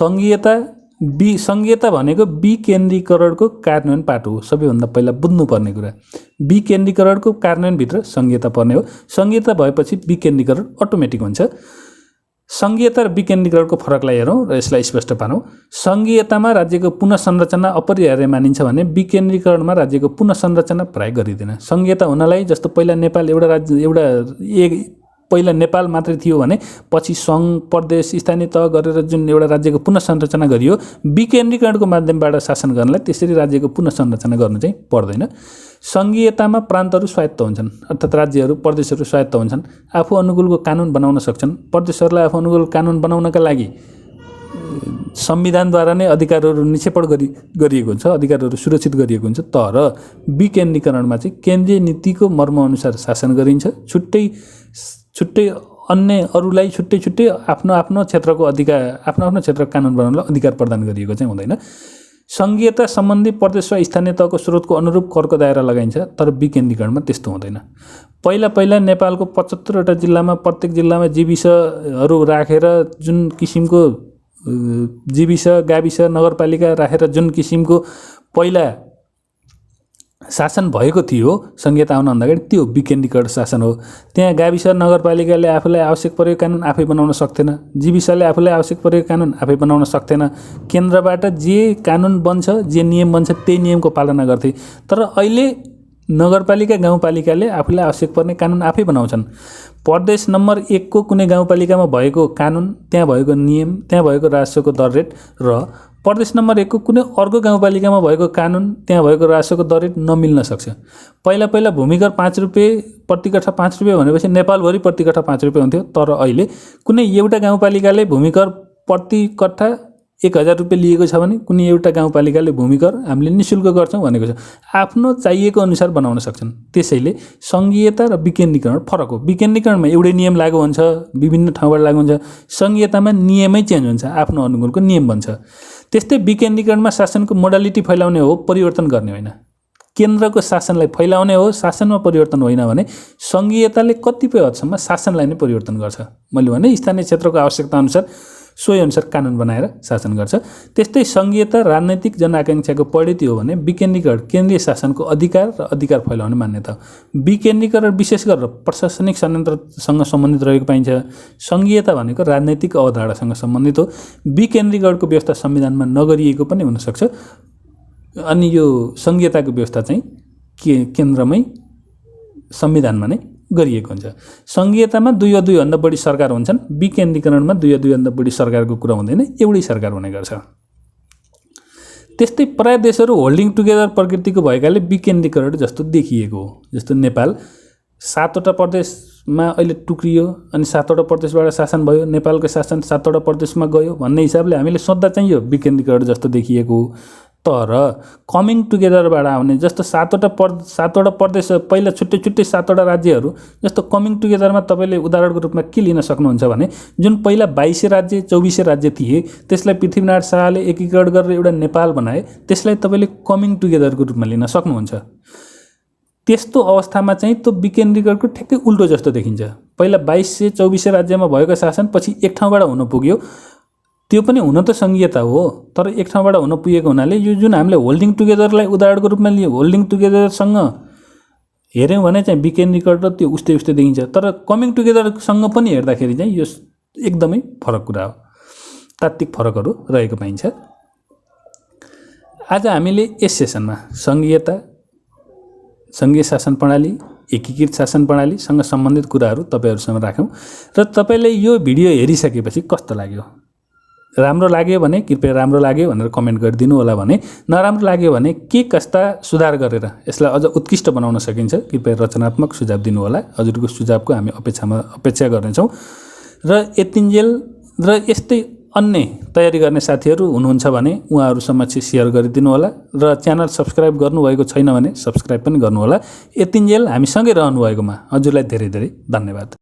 सङ्घीयता भनेको विकेन्द्रीकरणको कार्यान्वयन पाटो हो। सबैभन्दा पहिला बुझ्नुपर्ने कुरा विकेन्द्रीकरणको कार्यान्वयनभित्र सङ्घीयता पर्ने हो। सङ्घीयता भएपछि विकेन्द्रीकरण अटोमेटिक हुन्छ। सङ्घीयता र विकेन्द्रीकरणको फरकलाई हेरौँ र यसलाई स्पष्ट पारौँ। सङ्घीयतामा राज्यको पुनः संरचना अपरिहार्य मानिन्छ भने विकेन्द्रीकरणमा राज्यको पुनः संरचना प्राय गरिँदैन। सङ्घीयता हुनलाई जस्तो पहिला नेपाल पहिला नेपाल मात्रै थियो भने पछि सङ्घ प्रदेश स्थानीय तह गरेर जुन एउटा राज्यको पुनः संरचना गरियो, विकेन्द्रीकरणको माध्यमबाट शासन गर्नलाई त्यसरी राज्यको पुनः संरचना गर्नु चाहिँ पर्दैन। सङ्घीयतामा प्रान्तहरू स्वायत्त हुन्छन्, अर्थात् राज्यहरू प्रदेशहरू स्वायत्त हुन्छन्, आफू अनुकूलको कानुन बनाउन सक्छन्। प्रदेशहरूलाई आफू अनुकूल कानुन बनाउनका लागि संविधानद्वारा नै अधिकारहरू निक्षेपण गरिएको हुन्छ, अधिकारहरू सुरक्षित गरिएको हुन्छ। तर विकेन्द्रीकरणमा चाहिँ केन्द्रीय नीतिको मर्मअनुसार शासन गरिन्छ। छुट्टै अन्य अरूलाई छुट्टै आफ्नो क्षेत्रको अधिकार आफ्नो क्षेत्रको कानुन बनाउनलाई अधिकार प्रदान गरिएको चाहिँ हुँदैन। सङ्घीयता सम्बन्धी प्रदेश वा स्थानीय तहको स्रोतको अनुरूप करको दायरा लगाइन्छ, तर विकेन्द्रीकरणमा त्यस्तो हुँदैन। पहिला नेपालको 75वटा जिल्लामा प्रत्येक जिल्लामा जीविसहरू राखेर जुन किसिमको जीविस गाविस नगरपालिका राखेर जुन किसिमको पहिला शासन भएको थियो संहिता आउनभन्दा अगाडि त्यो विकेन्द्रीकृत शासन हो। त्यहाँ गाविस नगरपालिकाले आफूलाई आवश्यक परेको कानुन आफै बनाउन सक्थेन, जीविसले आफूलाई आवश्यक परेको कानुन आफै बनाउन सक्थेन। केन्द्रबाट जे कानुन बन्छ, जे नियम बन्छ त्यही नियमको पालना गर्थे। तर अहिले नगरपालिका गाउँपालिकाले आफूलाई आवश्यक पर्ने कानुन आफै बनाउँछन्। प्रदेश नम्बर 1 को कुनै गाउँपालिकामा भएको कानुन, त्यहाँ भएको नियम, त्यहाँ भएको राजस्वको दर रेट र प्रदेश नम्बर 1 को कुनै अर्को गाउँपालिकामा भएको कानुन, त्यहाँ भएको राजस्वको दर रेट नमिल्न सक्छ। पहिला भूमिकर 5 रुपैयाँ प्रति कट्ठा 5 रुपैयाँ भनेपछि नेपालभरि प्रति कट्ठा 5 रुपैयाँ हुन्थ्यो। तर अहिले कुनै एउटा गाउँपालिकाले भूमिकर प्रति कट्ठा 1000 रुपैयाँ लिएको छ भने कुनै एउटा गाउँपालिकाले भूमिकर हामीले निःशुल्क गर्छौँ भनेको छ। आफ्नो चाहिएको अनुसार बनाउन सक्छन्। त्यसैले सङ्घीयता र विकेन्द्रीकरण फरक हो। विकेन्द्रीकरणमा एउटै नियम लागू हुन्छ, विभिन्न ठाउँबाट लागू हुन्छ। सङ्घीयतामा नियमै चेन्ज हुन्छ, आफ्नो अनुकूलको नियम बन्छ। त्यस्तै विकेन्द्रीकरणमा शासनको मोडालिटी फैलाउने हो, परिवर्तन गर्ने होइन। केन्द्रको शासनलाई फैलाउने हो, शासनमा परिवर्तन होइन भने सङ्घीयताले कतिपय हदसम्म शासनलाई नै परिवर्तन गर्छ। मैले भने स्थानीय क्षेत्रको आवश्यकता अनुसार सोही अनुसार कानुन बनाएर शासन गर्छ। त्यस्तै सङ्घीयता राजनैतिक जनआकाङ्क्षाको परिणति हो भने विकेन्द्रीकरण केन्द्रीय शासनको अधिकार र अधिकार फैलाउने मान्यता हो। विकेन्द्रीकरण विशेष गरेर प्रशासनिक संयन्त्रसँग सम्बन्धित रहेको पाइन्छ। सङ्घीयता भनेको राजनैतिक अवधारणासँग सम्बन्धित हो। विकेन्द्रीकरणको व्यवस्था संविधानमा नगरिएको पनि हुनसक्छ। अनि यो सङ्घीयताको व्यवस्था चाहिँ केन्द्रमै संविधानमा नै गरिएको हुन्छ। सङ्घीयतामा 2 वा 2 भन्दा बढी सरकार हुन्छन्। विकेन्द्रीकरणमा 2 वा 2 भन्दा बढी सरकारको कुरा हुँदैन, एउटै सरकार हुने गर्छ। त्यस्तै प्राय देशहरू होल्डिङ टुगेदर प्रकृतिको भएकाले विकेन्द्रीकरण जस्तो देखिएको हो। जस्तो नेपाल 7वटा प्रदेशमा अहिले टुक्रियो अनि 7वटा प्रदेशबाट शासन भयो, नेपालको शासन 7वटा प्रदेशमा गयो भन्ने हिसाबले हामीले सोध्दा चाहिँ यो विकेन्द्रीकरण जस्तो देखिएको हो। तर कमिङ टुगेदरबाट आउने जस्तो 7वटा प्रदेश पहिला छुट्टै 7वटा राज्यहरू जस्तो कमिङ टुगेदरमा तपाईँले उदाहरणको रूपमा के लिन सक्नुहुन्छ भने जुन पहिला 22 राज्य 24 राज्य थिए त्यसलाई पृथ्वीनारायण शाहले एकीकरण गरेर एउटा नेपाल बनाए, त्यसलाई तपाईँले कमिङ टुगेदरको रूपमा लिन सक्नुहुन्छ। त्यस्तो अवस्थामा चाहिँ त्यो विकेन्द्रीकरणको ठ्याक्कै उल्टो जस्तो देखिन्छ। पहिला 22-24 राज्यमा भएको शासन पछि एक ठाउँबाट हुन पुग्यो। त्यो पनि हुन त सङ्घीयता हो, तर एक ठाउँबाट हुन पुगेको हुनाले यो जुन हामीले होल्डिङ टुगेदरलाई उदाहरणको रूपमा लियो, होल्डिङ टुगेदरसँग हेऱ्यौँ भने चाहिँ विकेन्द्रीकरण र त्यो उस्तै देखिन्छ। तर कमिङ टुगेदरसँग पनि हेर्दाखेरि चाहिँ यो एकदमै फरक कुरा हो, तात्विक फरकहरू रहेको पाइन्छ। आज हामीले यस सेसनमा सङ्घीयता, सङ्घीय शासन प्रणाली, एकीकृत शासन प्रणालीसँग सम्बन्धित कुराहरू तपाईँहरूसँग राख्यौँ र तपाईँले यो भिडियो हेरिसकेपछि कस्तो लाग्यो? राम्रो लाग्यो भने कृपया राम्रो लाग्यो भनेर कमेन्ट गरिदिनु होला, भने नराम्रो लाग्यो भने के कस्ता सुधार गरेर यसलाई अझ उत्कृष्ट बनाउन सकिन्छ कृपया रचनात्मक सुझाव दिनु होला। हजुरको सुझावको हामी अपेक्षा गर्नेछौँ। र यतिन्जेल र यस्तै अन्य तयारी गर्ने साथीहरू हुनुहुन्छ भने उहाँहरू समक्ष सेयर गरिदिनु होला र च्यानल सब्स्क्राइब गर्नुभएको छैन भने सब्स्क्राइब पनि गर्नु होला। यतिन्जेल हामीसँगै रहनुभएकोमा हजुरलाई धेरै धेरै धन्यवाद।